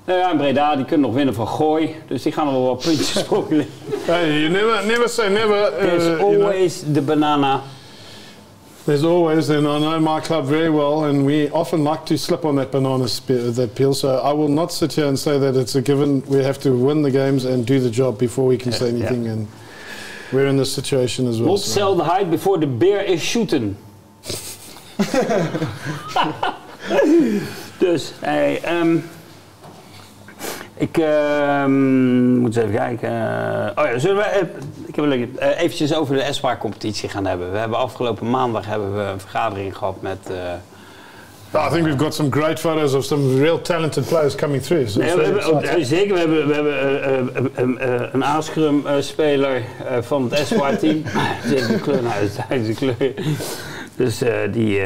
B: in Breda, die kunnen nog winnen van Gooi, dus die gaan nog wel wat puntjes sprokkelen.
D: Hey, you never say never.
B: There's always the banana.
D: There's always, and I know my club very well, and we often like to slip on that banana that peel. So I will not sit here and say that it's a given. We have to win the games and do the job before we can say anything. And we're in this situation as well.
B: Not sell the hide before the bear is shooting. Dus, hey, ik moet eens even kijken. Zullen we eventjes over de Espoir-competitie gaan hebben. We hebben afgelopen maandag een vergadering gehad met
D: I think we've got some great photos of some real talented players coming through. So
B: nee, zeker, we hebben een A-scrum-speler van het Avoird team. De kleur, nou, dat is de kleur. Dus die...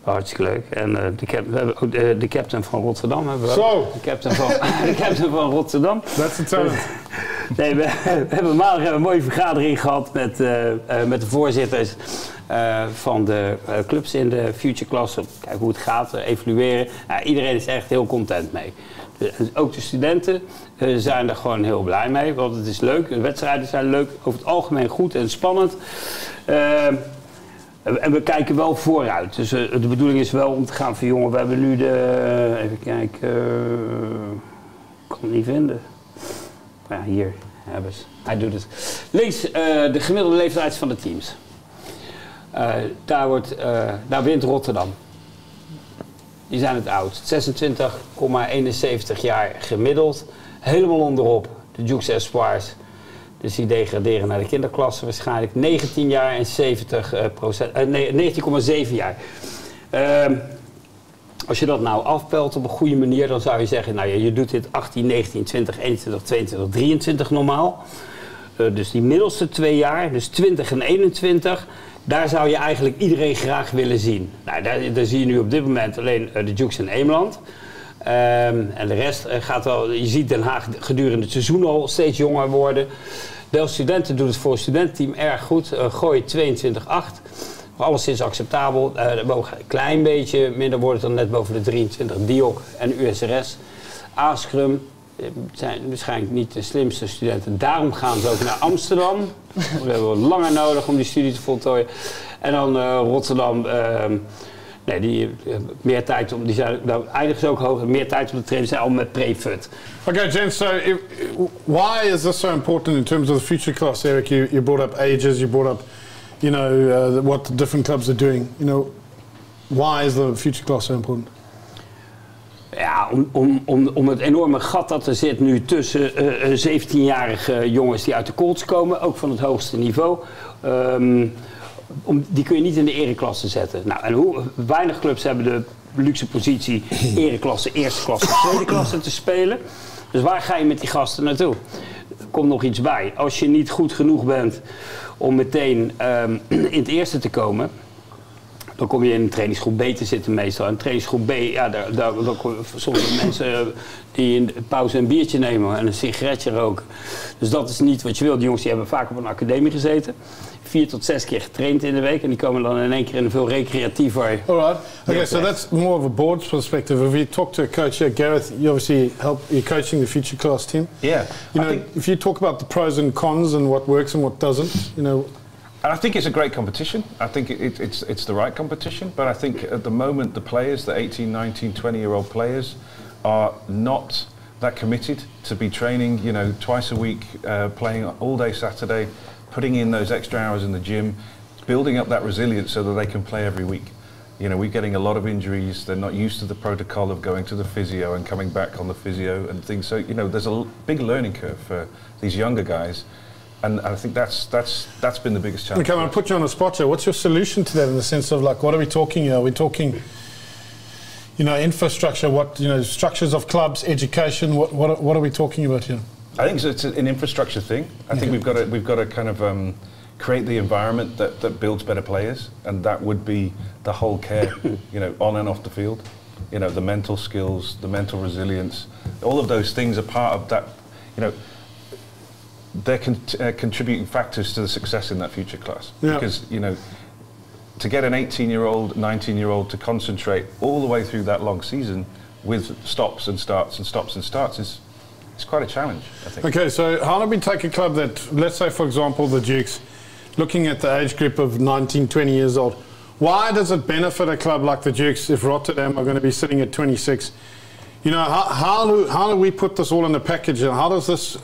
B: hartstikke leuk. En we hebben ook de captain van Rotterdam. Hebben we ook. De captain van Rotterdam.
D: That's the talent.
B: Nee, we hebben maandag een mooie vergadering gehad met de voorzitters van de clubs in de future class. Kijken hoe het gaat, evalueren. Iedereen is echt heel content mee. Ook de studenten zijn er gewoon heel blij mee, want het is leuk. De wedstrijden zijn leuk, over het algemeen goed en spannend. En we kijken wel vooruit. Dus de bedoeling is wel om te gaan van jongen, we hebben nu de... Even kijken... ik kan het niet vinden. Ja, hier hebben ze. Hij doet het. Links de gemiddelde leeftijd van de teams. Daar wint Rotterdam. Die zijn het oudst. 26,71 jaar gemiddeld. Helemaal onderop de Dukes Espoirs. Dus die degraderen naar de kinderklasse waarschijnlijk. 19 jaar en 19,7 jaar. Als je dat nou afpelt op een goede manier, dan zou je zeggen, nou ja, je doet dit 18, 19, 20, 21, 22, 23 normaal. Dus die middelste 2 jaar, dus 20 en 21, daar zou je eigenlijk iedereen graag willen zien. Nou, daar zie je nu op dit moment alleen de Dukes en Eemland. En de rest gaat wel, je ziet Den Haag gedurende het seizoen al steeds jonger worden. Del Studenten doet het voor het studententeam erg goed. Gooi 22-8. Alleszins acceptabel. Er mogen een klein beetje minder worden dan net boven de 23. Diok en USRS. A-scrum zijn waarschijnlijk niet de slimste studenten. Daarom gaan ze ook naar Amsterdam. We hebben wat langer nodig om die studie te voltooien. En dan Rotterdam. Nee, die meer tijd om, die zijn, nou, eindigen ze ook hoger, meer tijd om te trainen, zijn al met pre-fut.
D: Okay, James, so why is this so important in terms of the future class, Eric? You brought up ages, you brought up, what the different clubs are doing. Why is the future class so important?
B: Ja, om het enorme gat dat er zit nu tussen 17-jarige jongens die uit de Colts komen, ook van het hoogste niveau. Die kun je niet in de ereklasse zetten. Nou, en weinig clubs hebben de luxe positie ereklasse, eerste klasse, tweede klasse te spelen. Dus waar ga je met die gasten naartoe? Er komt nog iets bij. Als je niet goed genoeg bent om meteen in het eerste te komen, dan kom je in een trainingsgroep B te zitten meestal. En trainingsgroep B, ja, daar sommige mensen die in de pauze een biertje nemen en een sigaretje roken. Dus dat is niet wat je wilt. Die jongens die hebben vaak op een academie gezeten. 4 tot 6 keer getraind in de week en die komen dan in één keer in een veel recreatiever...
D: Alright, okay, so that's more of a board's perspective. If we talk to a coach here, Gareth, you obviously you're coaching the future class team.
F: Yeah.
D: If you talk about the pros and cons and what works and what doesn't,
F: And I think it's a great competition. I think it's the right competition, but I think at the moment the players, the 18, 19, 20-year-old players, are not that committed to be training, twice a week, playing all day Saturday, putting in those extra hours in the gym, building up that resilience so that they can play every week. We're getting a lot of injuries. They're not used to the protocol of going to the physio and coming back on the physio and things. So, there's a big learning curve for these younger guys. And I think that's been the biggest challenge.
D: Okay, I'm going to put you on the spot here. What's your solution to that in the sense of, like, what are we talking here? Are we talking, infrastructure, structures of clubs, education? What are we talking about here?
F: I think it's an infrastructure thing. I think we've got to kind of create the environment that builds better players, and that would be the whole care, on and off the field. The mental skills, the mental resilience, all of those things are part of that. They're contributing factors to the success in that future class. Yeah. Because to get an 18-year-old, 19-year-old to concentrate all the way through that long season with stops and starts and stops and starts it's quite a challenge, I think.
D: Okay, so how do we take a club that, let's say for example the Dukes, looking at the age group of 19, 20 years old, why does it benefit a club like the Dukes if Rotterdam are going to be sitting at 26? How do we put this all in the package and how does this,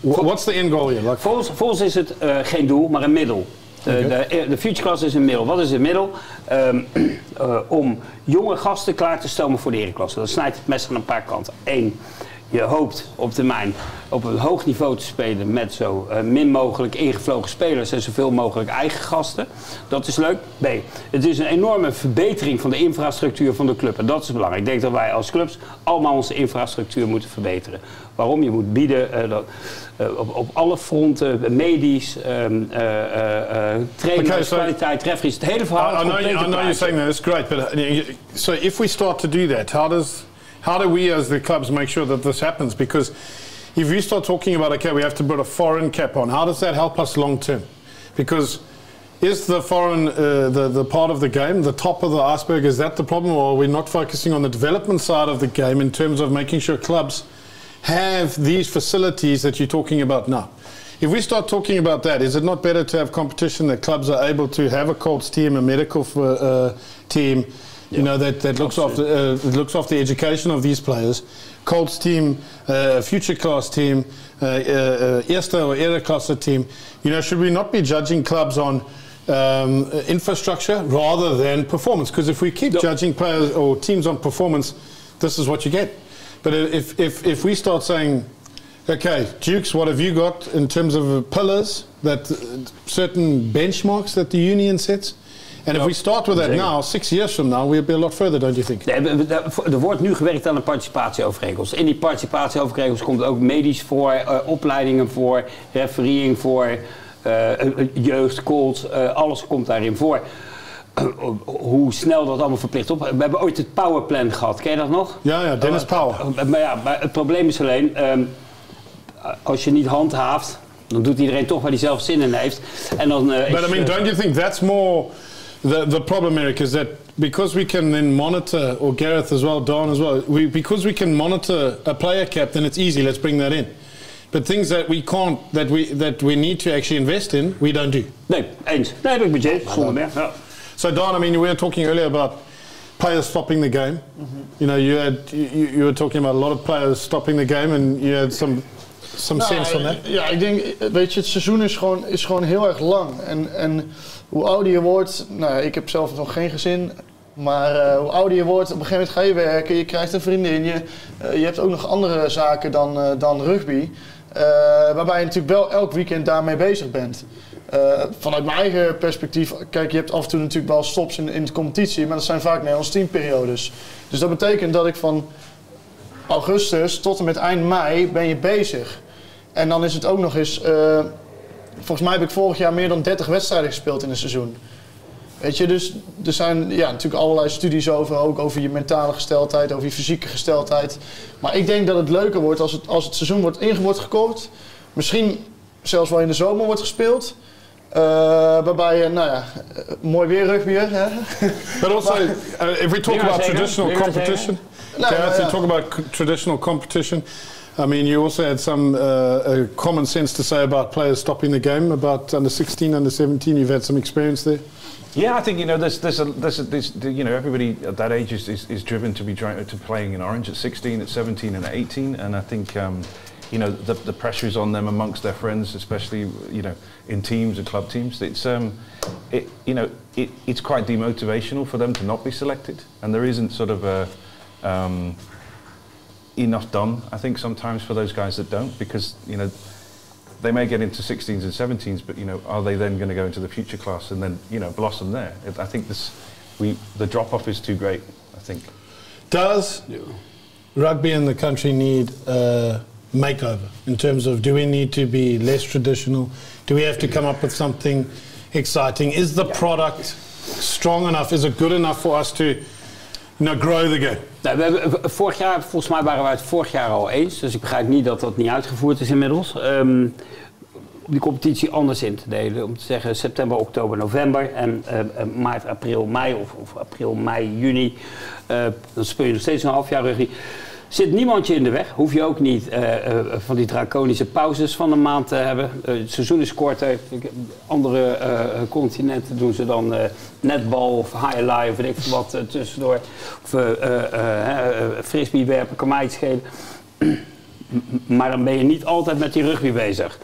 D: what's the end goal here? Like,
B: volgens is het geen doel, maar een middel. De future class is een middel. Wat is het middel? Om jonge gasten klaar te stomen voor de ereklasse. Dat snijdt het mes aan een paar kanten. 1. je hoopt op termijn op een hoog niveau te spelen met zo min mogelijk ingevlogen spelers en zoveel mogelijk eigen gasten. Dat is leuk. B, het is een enorme verbetering van de infrastructuur van de club. En dat is belangrijk. Ik denk dat wij als clubs allemaal onze infrastructuur moeten verbeteren. Waarom? Je moet bieden op alle fronten, medisch, trainers, kwaliteit, referees, het hele verhaal.
D: I know you're saying that, it's great, but so if we start to do that, how do we as the clubs make sure that this happens? Because if we start talking about, okay, we have to put a foreign cap on, how does that help us long term? Because is the foreign, the part of the game, the top of the iceberg, is that the problem, or are we not focusing on the development side of the game in terms of making sure clubs have these facilities that you're talking about now? If we start talking about that, is it not better to have competition that clubs are able to have a Colts team, a medical team, you know, that looks after the education of these players, Colts team, future class team, Eerste or Era Klasse team? You know, should we not be judging clubs on infrastructure rather than performance? Because if we keep judging players or teams on performance, this is what you get. But if we start saying, okay, Dukes, what have you got in terms of pillars, that certain benchmarks that the union sets? And if we start with that now, 6 years from now, we'll be a lot further, don't you think?
B: Nee, er wordt nu gewerkt aan een participatieovereenkomst. In die participatieovereenkomst komt ook medisch voor, opleidingen voor, refereeing voor, jeugd, Colts, alles komt daarin voor. Hoe snel dat allemaal verplicht op. We hebben ooit het powerplan gehad, ken je dat nog?
D: Ja, Dennis Power.
B: Maar het probleem is alleen, als je niet handhaaft, dan doet iedereen toch waar hij zelf zin in heeft. En dan,
D: but I mean, don't you think that's more the problem, Eric, is that because we can then monitor, or Gareth as well, Daan as well, because we can monitor a player cap, then it's easy, let's bring that in. But things that we can't, that we need to actually invest in, we don't do.
B: Nee, eens. Nee, heb ik budget, zonder meer. Ja.
D: So Daan, I mean, we were talking earlier about players stopping the game. You know, you were talking about a lot of players stopping the game, and you had some sense on that.
E: Ja, ik denk, weet je, het seizoen is gewoon heel erg lang. En hoe ouder je wordt, nou, ik heb zelf nog geen gezin, maar hoe ouder je wordt, op een gegeven moment ga je werken, je krijgt een vriendin, je hebt ook nog andere zaken dan rugby, waarbij je natuurlijk wel elk weekend daarmee bezig bent. Vanuit mijn eigen perspectief, kijk, je hebt af en toe natuurlijk wel stops in de competitie, maar dat zijn vaak Nederlands teamperiodes. Dus dat betekent dat ik van augustus tot en met eind mei ben je bezig. En dan is het ook nog eens, volgens mij heb ik vorig jaar meer dan 30 wedstrijden gespeeld in een seizoen. Weet je, dus er zijn natuurlijk allerlei studies over, ook over je mentale gesteldheid, over je fysieke gesteldheid. Maar ik denk dat het leuker wordt als het seizoen wordt gekort. Misschien zelfs wel in de zomer wordt gespeeld. Waarbij je, mooi weer rugbyer.
D: But also, if we talk about traditional competition, Gareth, you talk about traditional competition. I mean, you also had some common sense to say about players stopping the game, about under 16, under 17. You've had some experience there.
F: Yeah, I think there's everybody at that age is driven to be to playing in Orange at 16, at 17, and at 18, and I think the pressure is on them amongst their friends, especially in teams and club teams. It's quite demotivational for them to not be selected, and there isn't sort of enough done, I think, sometimes for those guys that don't, because they may get into 16s and 17s, but are they then going to go into the future class and then blossom there? I think the drop off is too great, I think.
D: Does rugby in the country need a makeover in terms of, do we need to be less traditional? Do we have to come up with something exciting? Is the product strong enough? Is it good enough for us to grow the game?
B: Nou, we hebben volgens mij waren wij het vorig jaar al eens. Dus ik begrijp niet dat dat niet uitgevoerd is inmiddels. Om die competitie anders in te delen. Om te zeggen september, oktober, november. En maart, april, mei of april, mei, juni. Dan speel je nog steeds een half jaar rugby. Zit niemand je in de weg. Hoef je ook niet van die draconische pauzes van een maand te hebben. Het seizoen is korter. Andere continenten doen ze dan netbal of high-lie of weet ik veel wat tussendoor. Of frisbee werpen, kan mij iets schelen. Maar dan ben je niet altijd met die rugby bezig.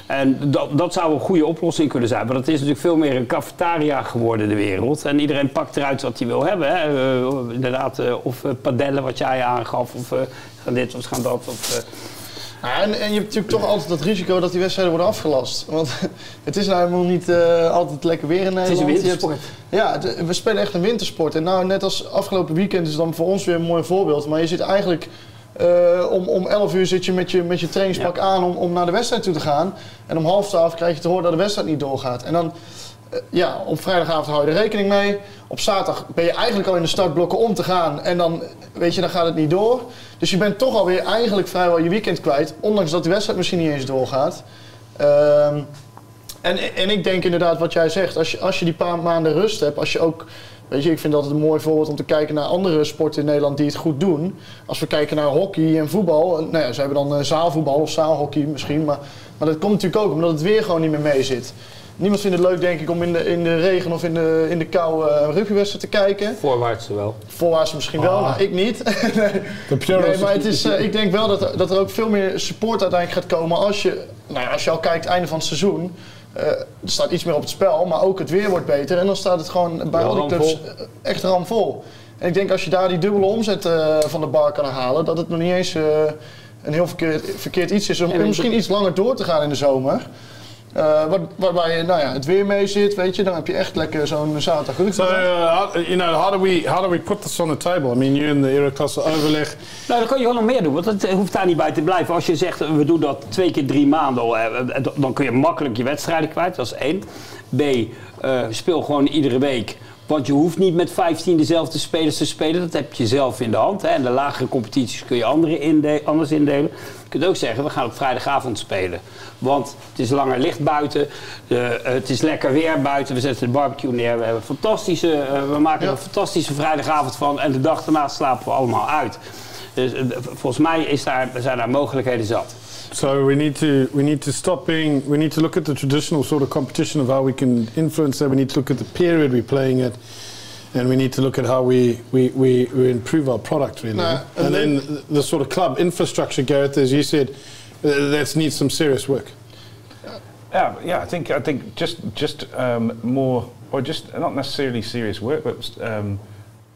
B: En dat zou een goede oplossing kunnen zijn. Maar dat is natuurlijk veel meer een cafetaria geworden, de wereld. En iedereen pakt eruit wat hij wil hebben. Hè. Inderdaad, of padellen, wat jij aangaf. Of gaan dit of ze gaan dat. Of,
E: Ja, en je hebt natuurlijk toch altijd dat risico dat die wedstrijden worden afgelast. Want het is nou helemaal niet altijd lekker weer in Nederland.
B: Het is een wintersport.
E: We spelen echt een wintersport. En nou, net als afgelopen weekend is het dan voor ons weer een mooi voorbeeld. Maar je zit eigenlijk... om 11 uur zit je met je trainingspak aan om naar de wedstrijd toe te gaan. En om 11:30 krijg je te horen dat de wedstrijd niet doorgaat. En dan, op vrijdagavond hou je er rekening mee. Op zaterdag ben je eigenlijk al in de startblokken om te gaan. En dan, dan gaat het niet door. Dus je bent toch alweer eigenlijk vrijwel je weekend kwijt. Ondanks dat die wedstrijd misschien niet eens doorgaat. En ik denk inderdaad wat jij zegt. Als je die paar maanden rust hebt, als je ook... Weet je, ik vind dat het een mooi voorbeeld om te kijken naar andere sporten in Nederland die het goed doen. Als we kijken naar hockey en voetbal, ze hebben dan zaalvoetbal of zaalhockey misschien. Maar dat komt natuurlijk ook omdat het weer gewoon niet meer mee zit. Niemand vindt het leuk, denk ik, om in de regen of in de kou rugbywedstrijd te kijken.
B: Voorwaarts wel.
E: Voorwaarts misschien wel, maar ik niet. nee, maar het is, ik denk wel dat er ook veel meer support uiteindelijk gaat komen als je al kijkt einde van het seizoen. Er staat iets meer op het spel, maar ook het weer wordt beter. En dan staat het gewoon bij al die clubs echt ramvol. En ik denk als je daar die dubbele omzet van de bar kan halen, dat het nog niet eens een heel verkeerd iets is om misschien iets langer door te gaan in de zomer. Waarbij het weer mee zit, weet je, dan heb je echt lekker zo'n zaterdag.
D: So, how do we put this on the table? I mean, you in de ereklasse overleg.
B: Nou, dan kan je gewoon nog meer doen, want het hoeft daar niet bij te blijven. Als je zegt, we doen dat 2 keer 3 maanden, dan kun je makkelijk je wedstrijden kwijt, dat is 1. B, speel gewoon iedere week. Want je hoeft niet met 15 dezelfde spelers te spelen, dat heb je zelf in de hand. Hè. En de lagere competities kun je anders indelen. Je kunt ook zeggen, we gaan op vrijdagavond spelen. Want het is langer licht buiten, het is lekker weer buiten, we zetten de barbecue neer. We maken er een fantastische vrijdagavond van en de dag daarna slapen we allemaal uit. Dus volgens mij zijn daar mogelijkheden zat.
D: So we need to stop being. We need to look at the traditional sort of competition of how we can influence that. We need to look at the period we're playing at, and we need to look at how we improve our product really. And then the sort of club infrastructure, Gareth, as you said, that needs some serious work.
F: Yeah. I think just more, or just not necessarily serious work, but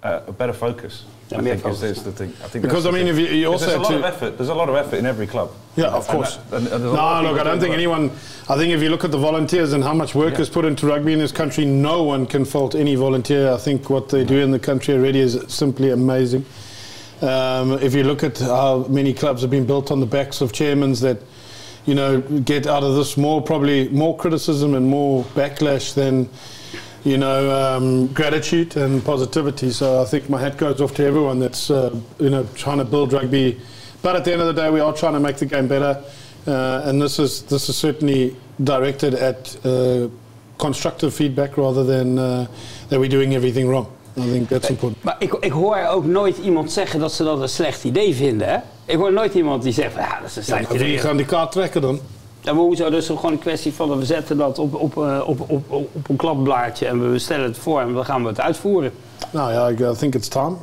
F: a better focus. I think is the thing. I think
D: because I mean, if you also
F: there's a lot of effort. There's a lot of effort in every club.
D: Yeah, of course. I don't think anyone. I think if you look at the volunteers and how much work is put into rugby in this country, no one can fault any volunteer. I think what they do in the country already is simply amazing. If you look at how many clubs have been built on the backs of chairmen that, get out of this probably more criticism and more backlash than. Gratitude and positivity. So I think my hat goes off to everyone that's, trying to build rugby. But at the end of the day, we are trying to make the game better. And this is certainly directed at constructive feedback rather than that we're doing everything wrong. I think that's important.
B: Maar ik hoor ook nooit iemand zeggen dat ze dat een slecht idee vinden, hè? Ik hoor nooit iemand die zegt, dat is een slecht idee.
D: Wie gaan die kaart trekken dan?
B: Ja, maar hoezo? Dus gewoon een kwestie van we zetten dat op een klapblaadje en we stellen het voor en dan gaan we het uitvoeren.
D: Nou ja, I think it's time.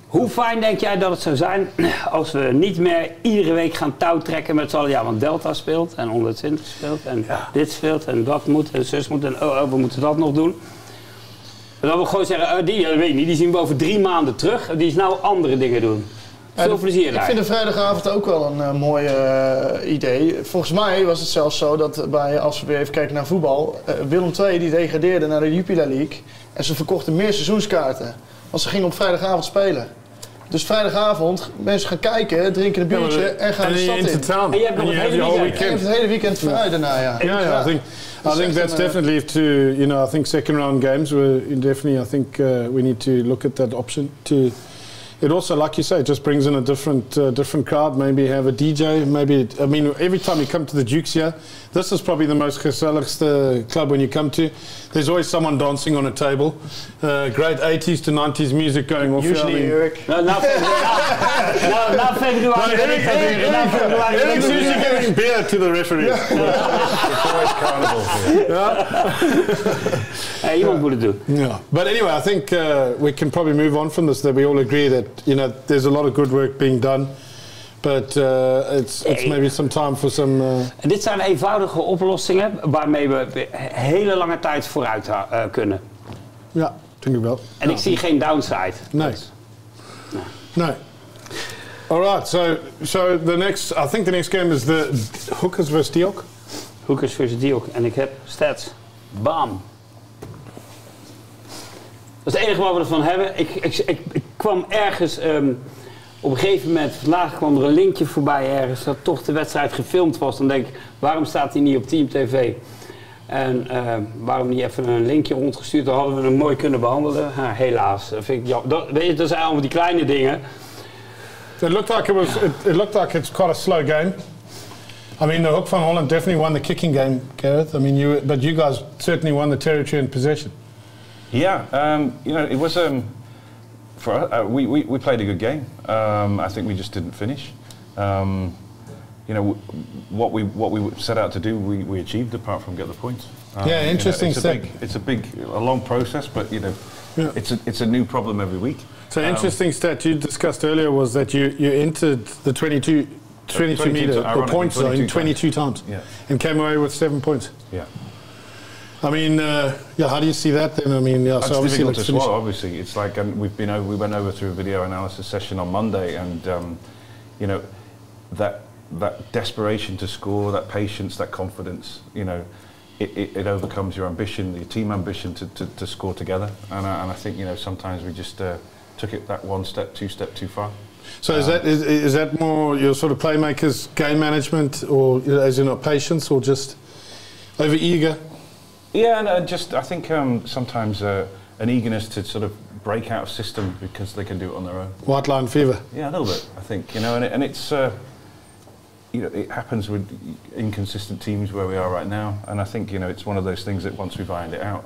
B: Hoe fijn denk jij dat het zou zijn als we niet meer iedere week gaan touwtrekken met z'n allen? Ja, want Delta speelt en 120 speelt en dit speelt en dat moet en zus moet en we moeten dat nog doen. En dan we gewoon zeggen, dat weet ik niet, die zien we over 3 maanden terug. Die is nou andere dingen doen. Veel plezier daar.
E: Ik vind de vrijdagavond ook wel een mooi idee. Volgens mij was het zelfs zo dat als we weer even kijken naar voetbal, Willem II die degradeerde naar de Jupiler League en ze verkochten meer seizoenskaarten, want ze gingen op vrijdagavond spelen. Dus vrijdagavond, mensen gaan kijken, drinken een biertje en gaan de stad in.
B: En je hebt nog
E: het hele weekend vooruit daarna,
D: Ja, I think that's definitely I think second round games. I think we need to look at that option to. It also, like you say, it just brings in a different crowd. Maybe have a DJ. Maybe every time you come to the Dukes here, this is probably the most gezelligste club when you come to. There's always someone dancing on a table. Great 80s to 90s music going off.
E: Usually Eric.
D: Eric's usually giving beer to the referees.
F: It's always carnival here.
B: Iemand moet het doen.
D: Yeah, but anyway, I think we can probably move on from this. That we all agree that there's a lot of good work being done, but it's maybe some time for some.
B: En dit zijn eenvoudige oplossingen waarmee we hele lange tijd vooruit kunnen.
D: Ja, denk ik wel.
B: En ik zie geen downside.
D: Nee. Nee. All right, so the next, I think the next game is the Hookers versus Diok.
B: Hookers versus Diok. En ik heb stats. Bam. Dat is het enige wat we ervan hebben. Ik kwam ergens... op een gegeven moment, vandaag kwam er een linkje voorbij ergens... dat toch de wedstrijd gefilmd was. Dan denk ik, waarom staat hij niet op Team TV? En waarom niet even een linkje rondgestuurd? Dan hadden we hem mooi kunnen behandelen. Helaas. Dat vind ik dat zijn allemaal die kleine dingen.
D: It looked like it's quite a slow game. I mean, the Hook van Holland definitely won the kicking game, Gareth. I mean, but you guys certainly won the territory and possession.
F: Yeah, it was for us, we played a good game. I think we just didn't finish. What we set out to do, we achieved apart from get the points.
D: Yeah, interesting.
F: It's a long process, but it's a new problem every week.
D: So interesting stat you discussed earlier was that you entered the 22 meter the point zone 22 times and came away with 7 points.
F: Yeah.
D: I mean, how do you see that then? I mean,
F: it's so difficult to swallow. Obviously, it's like we went over through a video analysis session on Monday, and that desperation to score, that patience, that confidence, it overcomes your ambition, your team ambition to score together. And I think sometimes we just took it that one step, two step too far.
D: So is that more your sort of playmakers, game management, or as in patience, or just over eager?
F: Yeah, and I think sometimes an eagerness to sort of break out of system because they can do it on their own.
D: White line fever.
F: Yeah, a little bit. I think and it's it happens with inconsistent teams where we are right now, and I think it's one of those things that once we've ironed it out,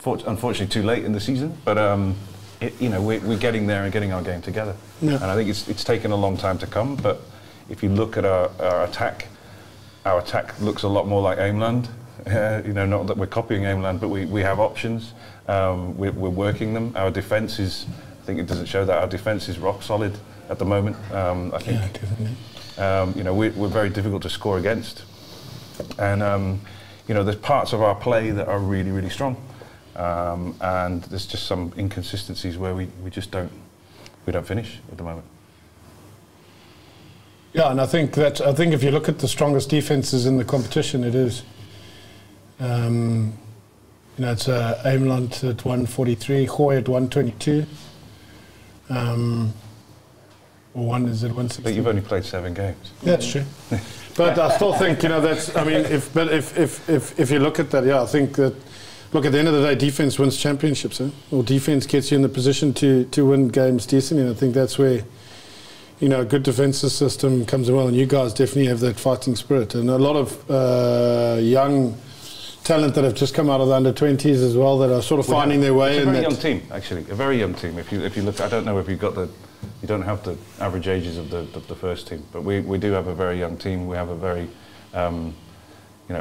F: unfortunately too late in the season, but we're getting there and getting our game together. Yeah. And I think it's taken a long time to come, but if you look at our attack looks a lot more like Aimland. Not that we're copying Aimland, but we have options. We're working them. Our defence is, I think it doesn't show that, our defence is rock solid at the moment. I think, definitely. We're very difficult to score against. And, there's parts of our play that are really, really strong. And there's just some inconsistencies where we just don't finish at the moment.
D: Yeah, and I think if you look at the strongest defences in the competition, it is. It's Aimland at 143, Gooi at 122. Or one is at 160.
F: But you've only played 7 games.
D: Yeah, that's true. But I still think that's. I mean, if you look at that, I think that. Look, at the end of the day, defense wins championships, or defense gets you in the position to win games decently. And I think that's where, a good defensive system comes well. And you guys definitely have that fighting spirit, and a lot of young talent that have just come out of the under-20s as well, that are sort of finding their way.
F: It's a very young team, actually. A very young team. If you look, I don't know if you don't have the average ages of the first team, but we do have a very young team. We have a very,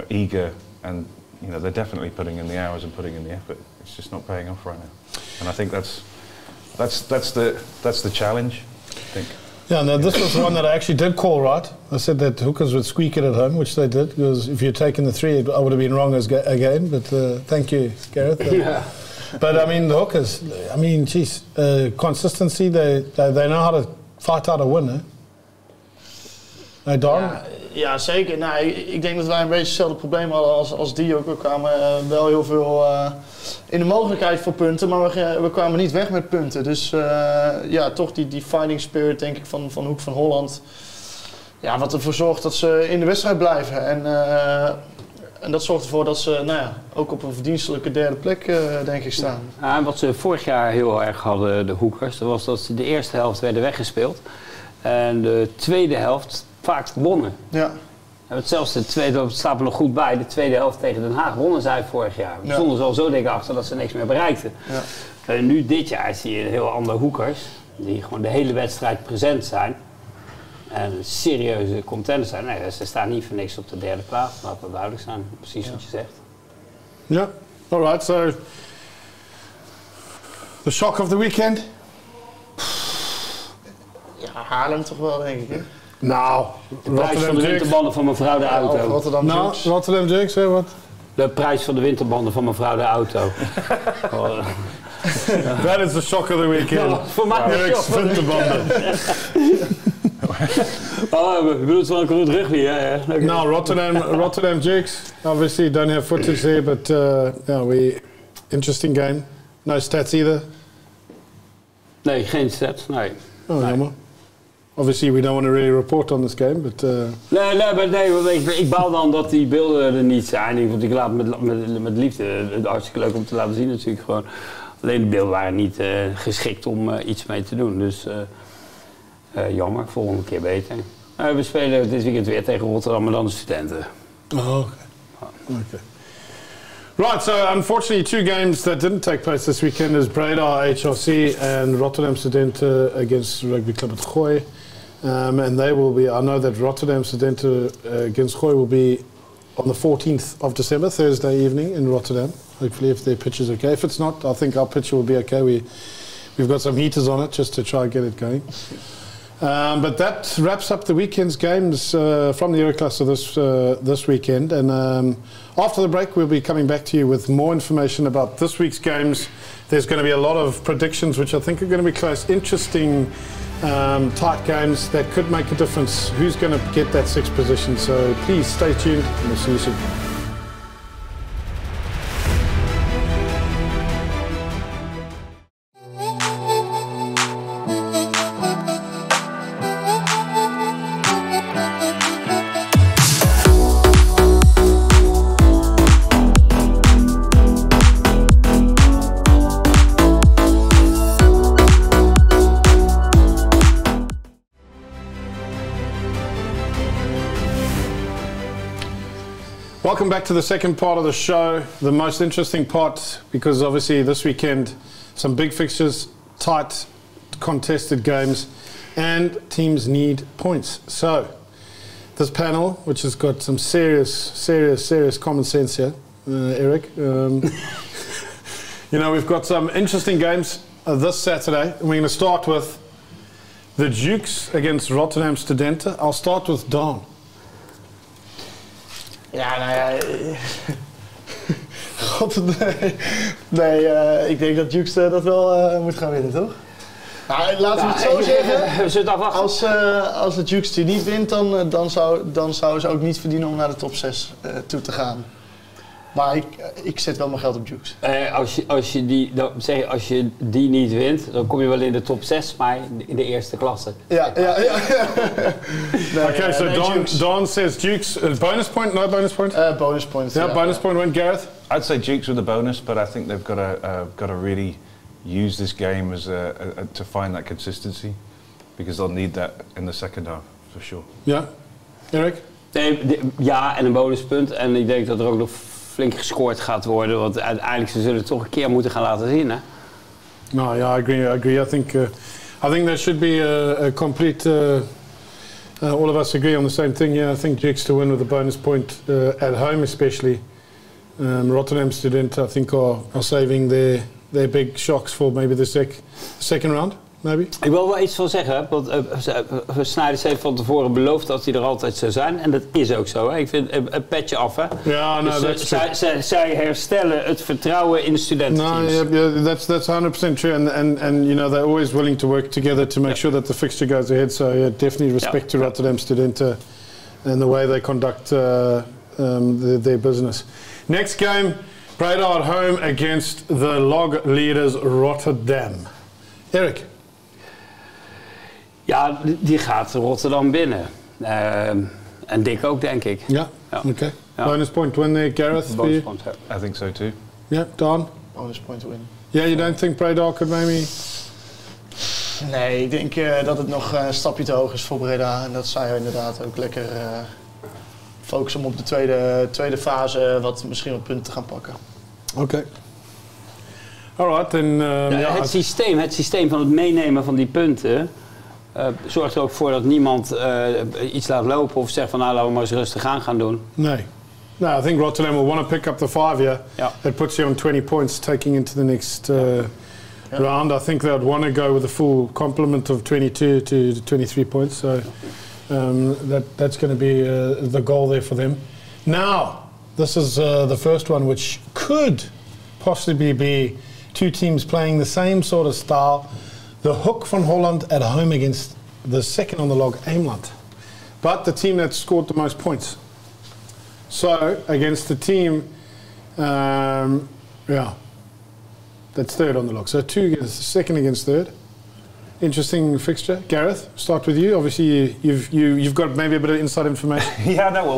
F: eager, and they're definitely putting in the hours and putting in the effort. It's just not paying off right now, and I think that's the challenge, I think.
D: Yeah, no, this was one that I actually did call right. I said that Hookers would squeak it at home, which they did, because if you'd taken the 3, I would have been wrong again, but thank you, Gareth. But I mean, the Hookers, consistency, they know how to fight out a win, hè? Hey, Daan?
E: Ja, zeker. Nou, ik denk dat wij een beetje hetzelfde probleem hadden als die ook. We kwamen wel heel veel in de mogelijkheid voor punten, maar we kwamen niet weg met punten. Dus toch die fighting spirit, denk ik, van Hoek van Holland. Ja, wat ervoor zorgt dat ze in de wedstrijd blijven. En dat zorgt ervoor dat ze ook op een verdienstelijke 3e plek, denk ik, staan.
B: Ja, en wat ze vorig jaar heel erg hadden, de Hoekers, dat was dat ze de eerste helft werden weggespeeld. En de tweede helft vaak wonnen. Ja. En zelfs dat staat er nog goed bij, de tweede helft tegen Den Haag wonnen zij vorig jaar. We stonden ze al zo dik achter dat ze niks meer bereikten. Ja. En nu dit jaar zie je heel andere Hoekers, die gewoon de hele wedstrijd present zijn. En serieuze contenders zijn. Nee, ze staan niet voor niks op de 3e plaats, laat dat duidelijk zijn. Precies wat je zegt.
D: Ja, alright, so the shock of the weekend?
E: Ja, Haarlem toch wel, denk ik, hè?
B: Nou, de prijs van de winterbanden van mevrouw de auto.
D: Rotterdam Jerks, hè, wat?
B: De prijs van de winterbanden van mevrouw de auto.
D: That is the shock of the weekend.
B: Voor mij
D: winterbanden.
B: Oh, ik bedoel het van een rugby, ja. Okay.
D: Now, Rotterdam Dukes, obviously don't have footage there, but interesting game. No stats either.
B: Nee, geen stats, nee.
D: Oh, jammer. Obviously, we don't want to really report on this game, but...
B: Nee, ik baal dan dat die beelden er niet zijn. Want ik laat met liefde. Het hartstikke leuk om te laten zien natuurlijk gewoon. Alleen de beelden waren niet geschikt om iets mee te doen. Dus jammer, volgende keer beter. We spelen dit weekend weer tegen Rotterdam, maar dan de studenten.
D: Oh, okay. Right, so unfortunately 2 games that didn't take place this weekend is Breda HRC and Rotterdam Studenten against Rugby Club at Gooi. And they will be, I know that Rotterdam Studenten against Gooi will be on the 14th of December, Thursday evening in Rotterdam. Hopefully if their pitch is okay. If it's not, I think our pitch will be okay. We've got some heaters on it just to try and get it going. But that wraps up the weekend's games from the Eurocluster this weekend. And after the break, we'll be coming back to you with more information about this week's games. There's going to be a lot of predictions, which I think are going to be close. Interesting, tight games that could make a difference. Who's going to get that 6th position? So please stay tuned, and we'll see you soon. Welcome back to the second part of the show, the most interesting part, because obviously this weekend, some big fixtures, tight, contested games, and teams need points. So, this panel, which has got some serious common sense here, Eric, we've got some interesting games this Saturday, and we're going to start with the Dukes against Rotterdam Studenten. I'll start with Daan.
E: Ja, nou ja... God, nee, ik denk dat Dukes dat wel moet gaan winnen, toch? Nou, laten we het zo zeggen.
B: We zullen afwachten.
E: Als de Dukes die niet wint, dan zou ze ook niet verdienen om naar de top 6 toe te gaan. Maar ik zet wel mijn geld op Dukes.
B: Als je die niet wint, dan kom je wel in de top 6, maar in de eerste klasse.
E: Ja. Nee,
D: okay, so Daan says Dukes. Bonus point? No bonus point?
E: Bonus point.
D: Yeah, bonus point went Gareth?
F: I'd say Dukes with a bonus, but I think they've got to really use this game as to find that consistency, because they'll need that in the second half, for sure.
D: Yeah. Eric?
B: Ja, en een bonuspunt. En ik denk dat er ook nog flink gescoord gaat worden, want uiteindelijk ze zullen het toch een keer moeten gaan laten zien, hè?
D: No, yeah, I agree. I think there should be a complete. All of us agree on the same thing. Yeah, I think Dukes to win with a bonus point at home, especially. Rotterdam Studenten, I think, are saving their big shocks for maybe the second round. Maybe.
B: Ik wil wel iets van zeggen, want Snijders heeft van tevoren beloofd dat hij er altijd zou zijn. En dat is ook zo. Hè. Ik vind een petje af. Hè.
D: Yeah, no,
B: dus, zij herstellen het vertrouwen in de studententeams.
D: No, yeah, that's 100% true. And they're always willing to work together to make sure that the fixture goes ahead. So yeah, definitely respect to Rotterdam Studenten and the way they conduct their business. Next game, Breda at home against the log leaders Rotterdam. Eric?
B: Ja, die gaat Rotterdam binnen. En Dick ook, denk ik.
D: Ja, oké. Bonus point win there, Gareth?
F: Bonus point, I think so too.
D: Yeah, Daan?
E: Bonus point win.
D: Yeah, you don't think Breda could maybe...
E: Nee, ik denk dat het nog een stapje te hoog is voor Breda. En dat zij inderdaad ook lekker focussen om op de tweede fase misschien wat punten te gaan pakken.
D: Oké. Alright, then...
B: Het systeem van het meenemen van die punten... zorgt er ook voor dat niemand iets laat lopen of zegt van nou laten we maar eens rustig aan gaan doen.
D: Nee. No, I think Rotterdam will want to pick up the 5 here.
B: Yeah.
D: It puts you on 20 points taking into the next round. I think they would want to go with a full complement of 22 to 23 points. So that's going to be the goal there for them. Now, this is the first one which could possibly be 2 teams playing the same sort of style. The Hook van Holland at home against the second on the log, Aimland. But the team that scored the most points. So, against the team, that's third on the log. So second against third. Interesting fixture. Gareth, start with you. Obviously, you've got maybe a bit of inside information.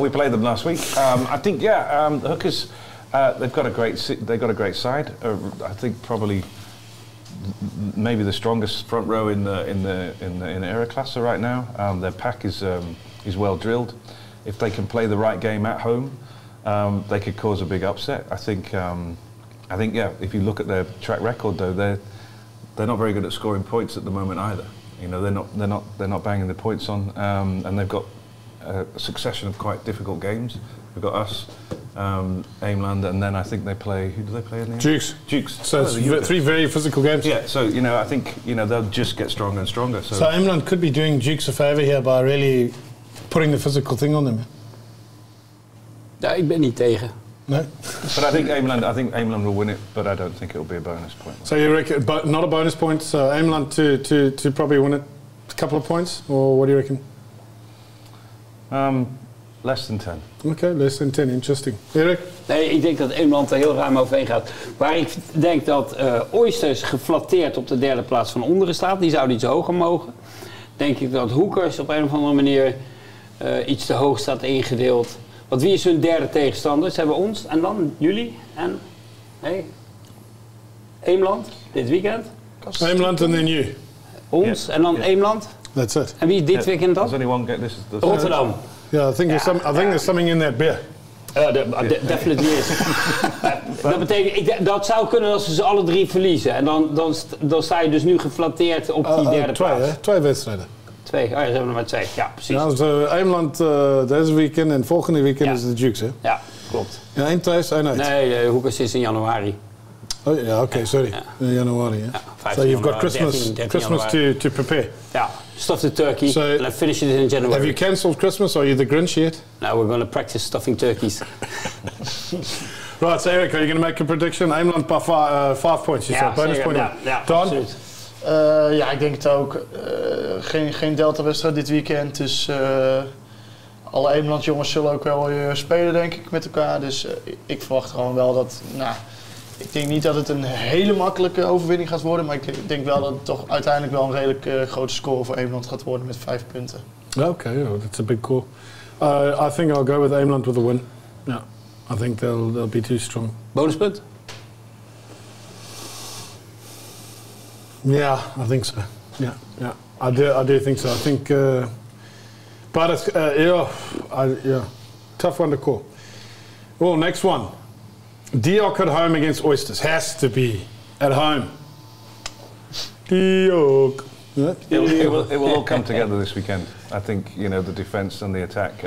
F: We played them last week. I think, the Hookers, they've got a great side. I think probably maybe the strongest front row in the Era Classe right now. Their pack is well drilled. If they can play the right game at home, they could cause a big upset. I think, if you look at their track record, though, they're not very good at scoring points at the moment either. You know, they're not banging the points on, and they've got a succession of quite difficult games. We've got us, Aimland, and then I think they play. Who do they play in the end? Dukes.
D: So it's three very physical games.
F: Yeah. So I think they'll just get stronger and stronger.
D: So Aimland could be doing Dukes a favour here by really putting the physical thing on them.
B: Ja, ik ben niet tegen.
D: No.
F: But I think Aimland will win it, but I don't think it'll be a bonus point.
D: So you reckon not a bonus point? So Aimland to probably win it, a couple of points, or what do you reckon?
F: Less than 10.
D: Okay, less than 10. Interesting. Erik?
B: Nee, ik denk dat Aimland er heel ruim overheen gaat. Waar ik denk dat Oysters geflatteerd op de derde plaats van onderen staat, die zouden iets hoger mogen. Denk ik dat Hookers op een of andere manier iets te hoog staat ingedeeld. Want wie is hun derde tegenstander? Ze hebben ons en dan jullie en Aimland dit weekend.
D: Aimland and then you.
B: Ons en dan Aimland.
D: That's it.
B: En wie is dit weekend dan?
F: There's only one game.
B: Rotterdam.
D: Yeah, I think there's something in that beer.
B: Definitely is. Dat betekent, dat zou kunnen als ze alle drie verliezen. En dan sta je dus nu geflatteerd op die derde plaats.
D: Twee wedstrijden.
B: Twee, ze hebben er maar twee. Ja, precies.
D: Ja, dus Aimland deze weekend en volgende weekend is de Dukes, hè?
B: Ja, klopt.
D: Ja, 1 thuis, 1 uit.
B: Nee, de Hoekers is in januari.
D: Oh ja, oké, sorry.
B: Ja.
D: In januari, ja.
B: So
D: you've got Christmas to prepare.
B: Ja, stuff the turkey and then finish it in January.
D: Have you cancelled Christmas or are you the Grinch yet?
B: No, we're going to practice stuffing turkeys.
D: Right, so Eric, are you going to make a prediction? Aimland by 5 points, you said. Bonus point.
B: Ja,
D: Daan?
E: Absoluut. Ik denk het ook. Geen Delta-wedstrijd dit weekend, dus alle Aimland jongens zullen ook wel weer spelen, denk ik, met elkaar. Dus ik verwacht gewoon wel dat... ik denk niet dat het een hele makkelijke overwinning gaat worden, maar ik denk wel dat het toch uiteindelijk wel een redelijk grote score voor Aimland gaat worden met 5 punten.
D: Okay, that's a big call. I think I'll go with Aimland with a win. Yeah, I think they'll be too strong.
B: Bonuspunt?
D: Yeah, I think so. Yeah, I do think so. I think, but it's tough one to call. Well, next one. Diok at home against Oysters has to be at home. Diok.
F: It will all come together this weekend. I think the defence and the attack.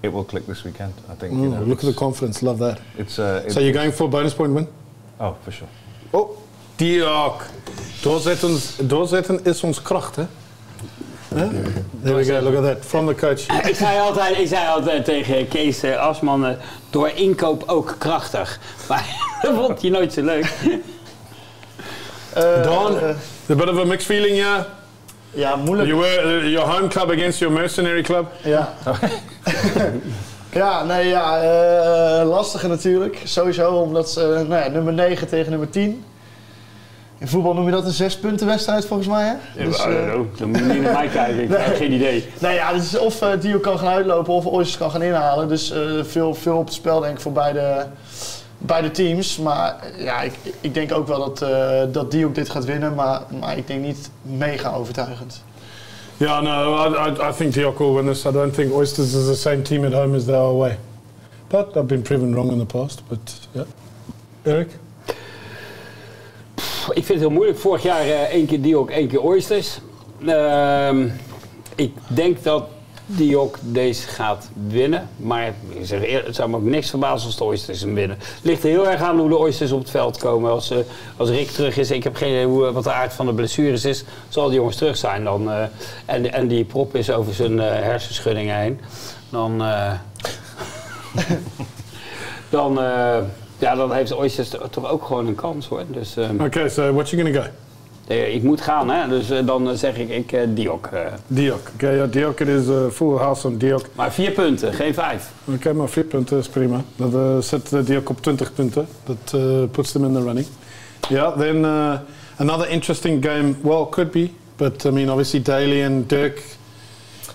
F: It will click this weekend. I think.
D: Look at the confidence. Love that.
F: So
D: you're going for a bonus point win?
F: Oh, for sure.
D: Oh, Diok. Doorzetten is ons kracht, hè? There we go, look at that, from the coach.
B: Ik zei altijd tegen Kees Asman, door inkoop ook krachtig. Maar dat vond hij nooit zo leuk.
D: Daan, a bit of a mixed feeling, yeah?
E: Ja, moeilijk.
D: You were your home club against your mercenary club?
E: Ja. Lastiger natuurlijk. Sowieso, omdat ze nummer 9 tegen nummer 10. In voetbal noem je dat een 6-puntenwedstrijd volgens mij, hè?
B: Dus, dan moet je niet naar mij kijken, ik heb geen idee.
E: Nee, ja, dus of Dio kan gaan uitlopen of Oysters kan gaan inhalen. Dus veel op het spel denk ik voor beide teams. Maar ja, ik denk ook wel dat Dio dit gaat winnen, maar ik denk niet mega overtuigend.
D: Yeah, no, I think Diok will win this. I don't think Oysters is the same team at home as they are away. But I've been proven wrong in the past, but yeah. Eric?
B: Ik vind het heel moeilijk. Vorig jaar 1 keer Diok, 1 keer Oysters. Ik denk dat Diok deze gaat winnen. Maar ik zeg eerlijk, het zou me ook niks verbazen als de Oysters hem winnen. Het ligt er heel erg aan hoe de Oysters op het veld komen. Als Rick terug is, ik heb geen idee wat de aard van de blessures is. Zal die jongens terug zijn dan. En die prop is over zijn hersenschuddingen heen. Dan heeft de Oysters toch ook gewoon een kans, hoor. Dus,
D: Okay, so what you gonna go?
B: Ik moet gaan, hè? Dus dan zeg ik Diok.
D: Diok. Oké, ja, Diok, het is full house on Diok.
B: Maar 4 punten, geen 5.
D: Oké, maar 4 punten is prima. Dat zet Diok op 20 punten. Dat puts them in the running. Yeah, then another interesting game, well, could be. But, I mean, obviously Daly and Dirk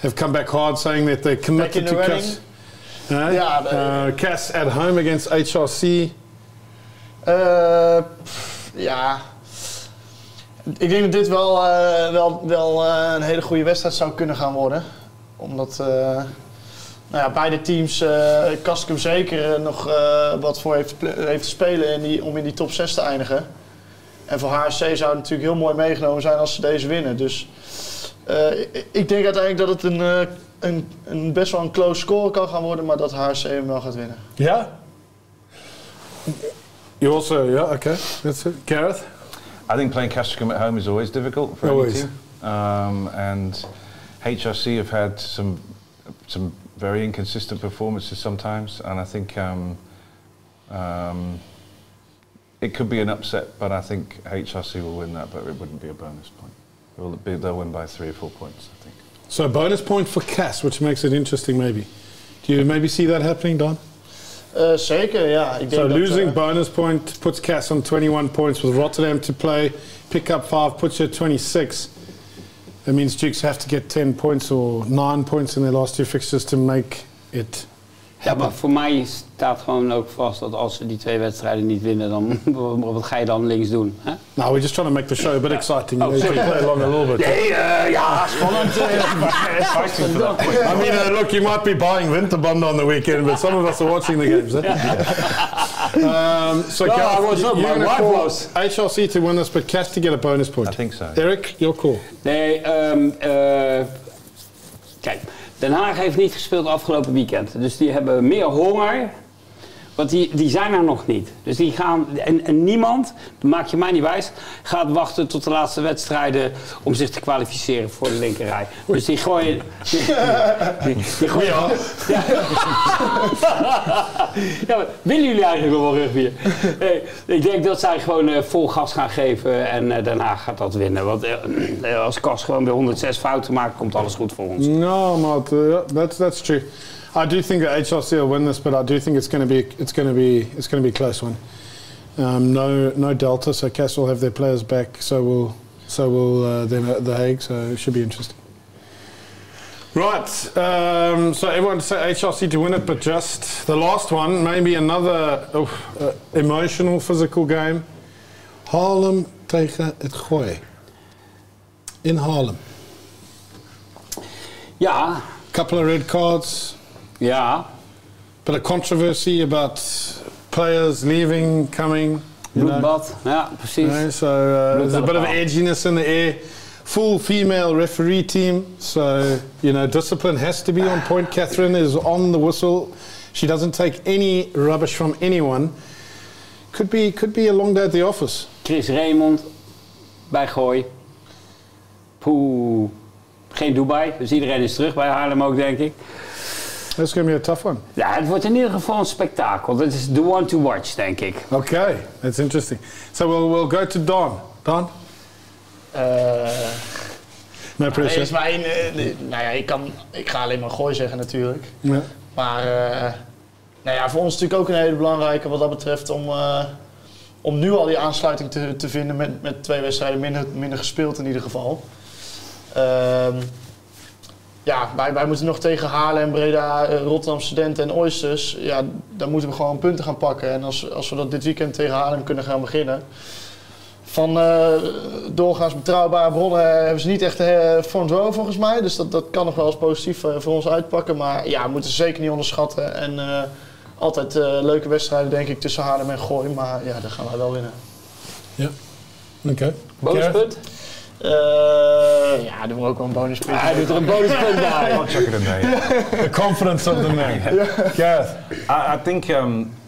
D: have come back hard saying that they're committed to Cass. Cass at home against HRC.
E: Ja, ik denk dat dit wel een hele goede wedstrijd zou kunnen gaan worden. Omdat beide teams, Kastrikum zeker nog wat voor heeft te spelen om in die top 6 te eindigen. En voor HSC zou het natuurlijk heel mooi meegenomen zijn als ze deze winnen. Dus ik denk uiteindelijk dat het een best wel een close score kan gaan worden, maar dat HSC hem wel gaat winnen.
D: Ja? You also, yeah, okay. That's it. Gareth?
F: I think playing Castricum at home is always difficult for any team. And HRC have had some very inconsistent performances sometimes, and I think it could be an upset, but I think HRC will win that, but it wouldn't be a bonus point. They'll win by 3 or 4 points, I think.
D: So a bonus point for Cass, which makes it interesting maybe. Do you maybe see that happening, Daan?
E: Zeker, ja. Ik denk
D: so losing bonus point puts Cass on 21 points with Rotterdam to play. Pick up 5 puts you at 26. That means Dukes have to get 10 points or 9 points in their last 2 fixtures to make it happen.
B: Ja, maar voor mij staat gewoon ook vast dat als ze die 2 wedstrijden niet winnen, dan wat ga je dan links doen? Hè?
D: No, we're just trying to make the show a bit exciting. Oh, sorry. Play along a little bit.
B: Nee, ja, spannend.
D: I mean, look, you might be buying winterbanden on the weekend, but some of us are watching the games. So,
B: I was not. My wife was.
D: HRC to win this, but Cass to get a bonus point.
F: I think so.
D: Eric, your call.
B: Nee, kijk, Den Haag heeft niet gespeeld afgelopen weekend. Dus die hebben meer honger. Want die zijn er nog niet. Dus die gaan... En niemand, dat maak je mij niet wijs, gaat wachten tot de laatste wedstrijden om zich te kwalificeren voor de linkerrij. Dus die gooien... Die gooien... Ja. Ja, maar willen jullie eigenlijk wel rugby? Nee, ik denk dat zij gewoon vol gas gaan geven en Den Haag gaat dat winnen. Want als Kas gewoon weer 106 fouten maakt, komt alles goed voor ons.
D: No, Matt, that's true. I do think that HRC will win this, but I do think it's going to be a close one. No Delta, so Cass will have their players back. So will them at The Hague. So it should be interesting. Right. So everyone say HRC to win it, but just the last one, maybe another emotional, physical game. Haarlem tegen het Gooi. In Haarlem.
B: Ja.
D: Couple of red cards.
B: Ja.
D: Bit of controversy about players leaving, coming.
B: Bloedbad, ja, precies.
D: So there's a bit of edginess in the air. Full female referee team, so discipline has to be on point. Catherine is on the whistle. She doesn't take any rubbish from anyone. Could be a long day at the office.
B: Chris Raymond bij Gooi. Poeh. Geen Dubai, dus iedereen is terug bij Haarlem ook, denk ik.
D: That's going to be a tough one.
B: Ja, het wordt in ieder geval een spektakel. Dat is the one to watch, denk ik.
D: Okay, that's interesting. So we'll go to Daan. Daan? No pressure.
E: Is mijn, ik ga alleen maar Gooi zeggen natuurlijk.
D: Ja.
E: Maar voor ons natuurlijk ook een hele belangrijke wat dat betreft om nu al die aansluiting te vinden met 2 wedstrijden minder gespeeld in ieder geval. Wij moeten nog tegen Haarlem, Breda, Rotterdam Studenten en Oysters. Ja, daar moeten we gewoon punten gaan pakken. En als we dat dit weekend tegen Haarlem kunnen gaan beginnen. Van doorgaans betrouwbare bronnen hebben ze niet echt front row volgens mij. Dus dat kan nog wel eens positief voor ons uitpakken. Maar ja, we moeten ze zeker niet onderschatten. En altijd leuke wedstrijden denk ik tussen Haarlem en Gooi. Maar ja, daar gaan wij wel winnen.
D: Ja, oké.
B: Bonuspunt?
E: Doen we ook wel een bonuspunt.
B: Hij doet er een bonuspunt bij.
F: I'll chuck it in there.
D: The confidence of the man. Gareth?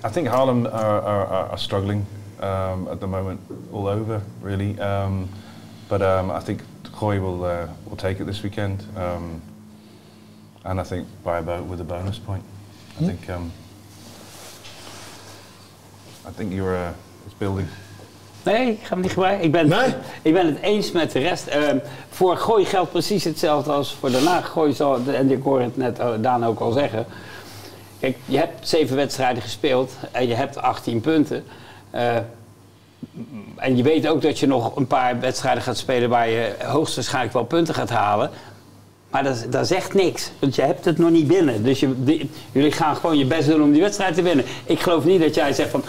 F: I think Haarlem are struggling at the moment all over, really. But I think Gooi will take it this weekend. And I think with a bonus point. I think it's building.
B: Nee, ik ga hem niet gebruiken. Ik ben het eens met de rest. Voor Gooi geldt precies hetzelfde als voor daarna. Gooi zal, en ik hoor het net Daan ook al zeggen. Kijk, je hebt 7 wedstrijden gespeeld en je hebt 18 punten. En je weet ook dat je nog een paar wedstrijden gaat spelen waar je hoogstwaarschijnlijk wel punten gaat halen. Maar dat zegt niks, want je hebt het nog niet binnen. Dus jullie gaan gewoon je best doen om die wedstrijd te winnen. Ik geloof niet dat jij zegt van,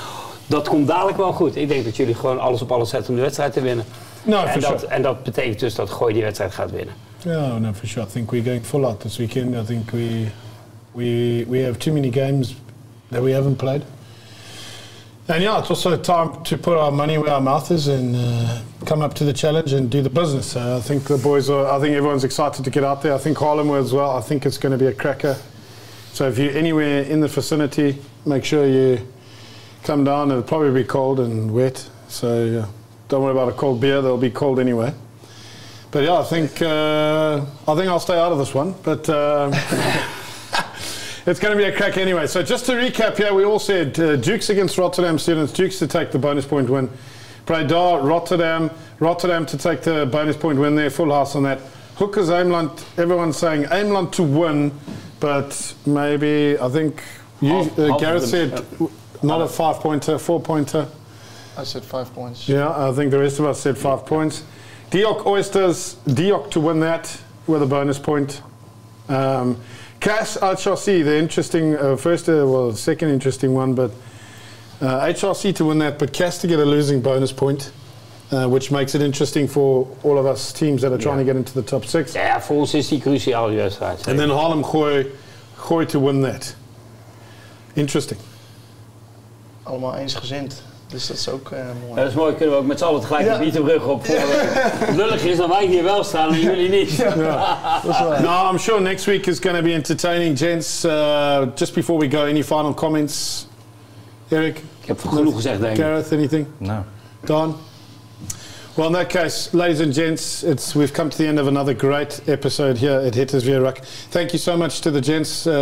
B: dat komt dadelijk wel goed. Ik denk dat jullie gewoon alles op alles zetten om de wedstrijd te winnen.
D: No,
B: En dat betekent dus dat Gooi die wedstrijd gaat winnen.
D: Yeah, no, for sure. I think we're going full out this weekend. I think we have too many games that we haven't played. And yeah, it's also time to put our money where our mouth is and come up to the challenge and do the business. I think the boys I think everyone's excited to get out there. I think Harlem will as well. I think it's going to be a cracker. So if you're anywhere in the vicinity, make sure you come down. It'll probably be cold and wet. So don't worry about a cold beer. They'll be cold anyway. But yeah, I think I'll stay out of this one. But it's going to be a crack anyway. So just to recap here, we all said Dukes against Rotterdam Students, Dukes to take the bonus point win. Breda, Rotterdam to take the bonus point win there, full house on that. Hookers, Ameland, everyone's saying Ameland to win, but maybe, I think, Gareth said not a 5-pointer, 4-pointer.
E: I said 5 points.
D: Yeah, I think the rest of us said 5 points. Diok Oysters, Diok to win that with a bonus point. Cash, HRC, the interesting, second interesting one, but HRC to win that, but Cash to get a losing bonus point, which makes it interesting for all of us teams that are trying to get into the top 6.
B: Ja, voor ons is die cruciaal, die wedstrijd.
D: And then Harlem Gooi to win that. Interesting.
E: Allemaal eensgezind. Dus dat is ook mooi.
B: Dat is mooi, kunnen we ook met z'n allen tegelijk de bietenbrug op. Het lullig is dat wij hier wel staan en jullie niet.
D: No, I'm sure next week is going to be entertaining, gents. Just before we go, any final comments? Eric?
B: Ik heb genoeg gezegd, denk ik.
D: Gareth, anything?
F: No.
D: Don? Well, in that case, ladies and gents, we've come to the end of another great episode here at Het is Weer Ruk. Thank you so much to the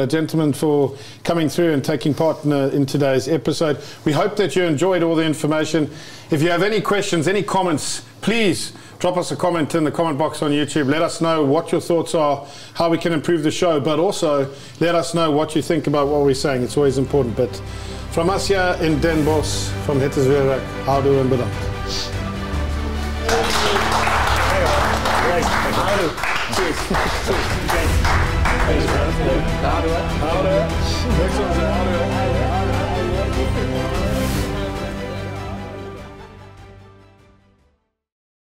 D: gentlemen for coming through and taking part in today's episode. We hope that you enjoyed all the information. If you have any questions, any comments, please drop us a comment in the comment box on YouTube. Let us know what your thoughts are, how we can improve the show, but also let us know what you think about what we're saying. It's always important. But from us here in Den Bosch, from Het is Weer Ruk, houdoe en bedankt.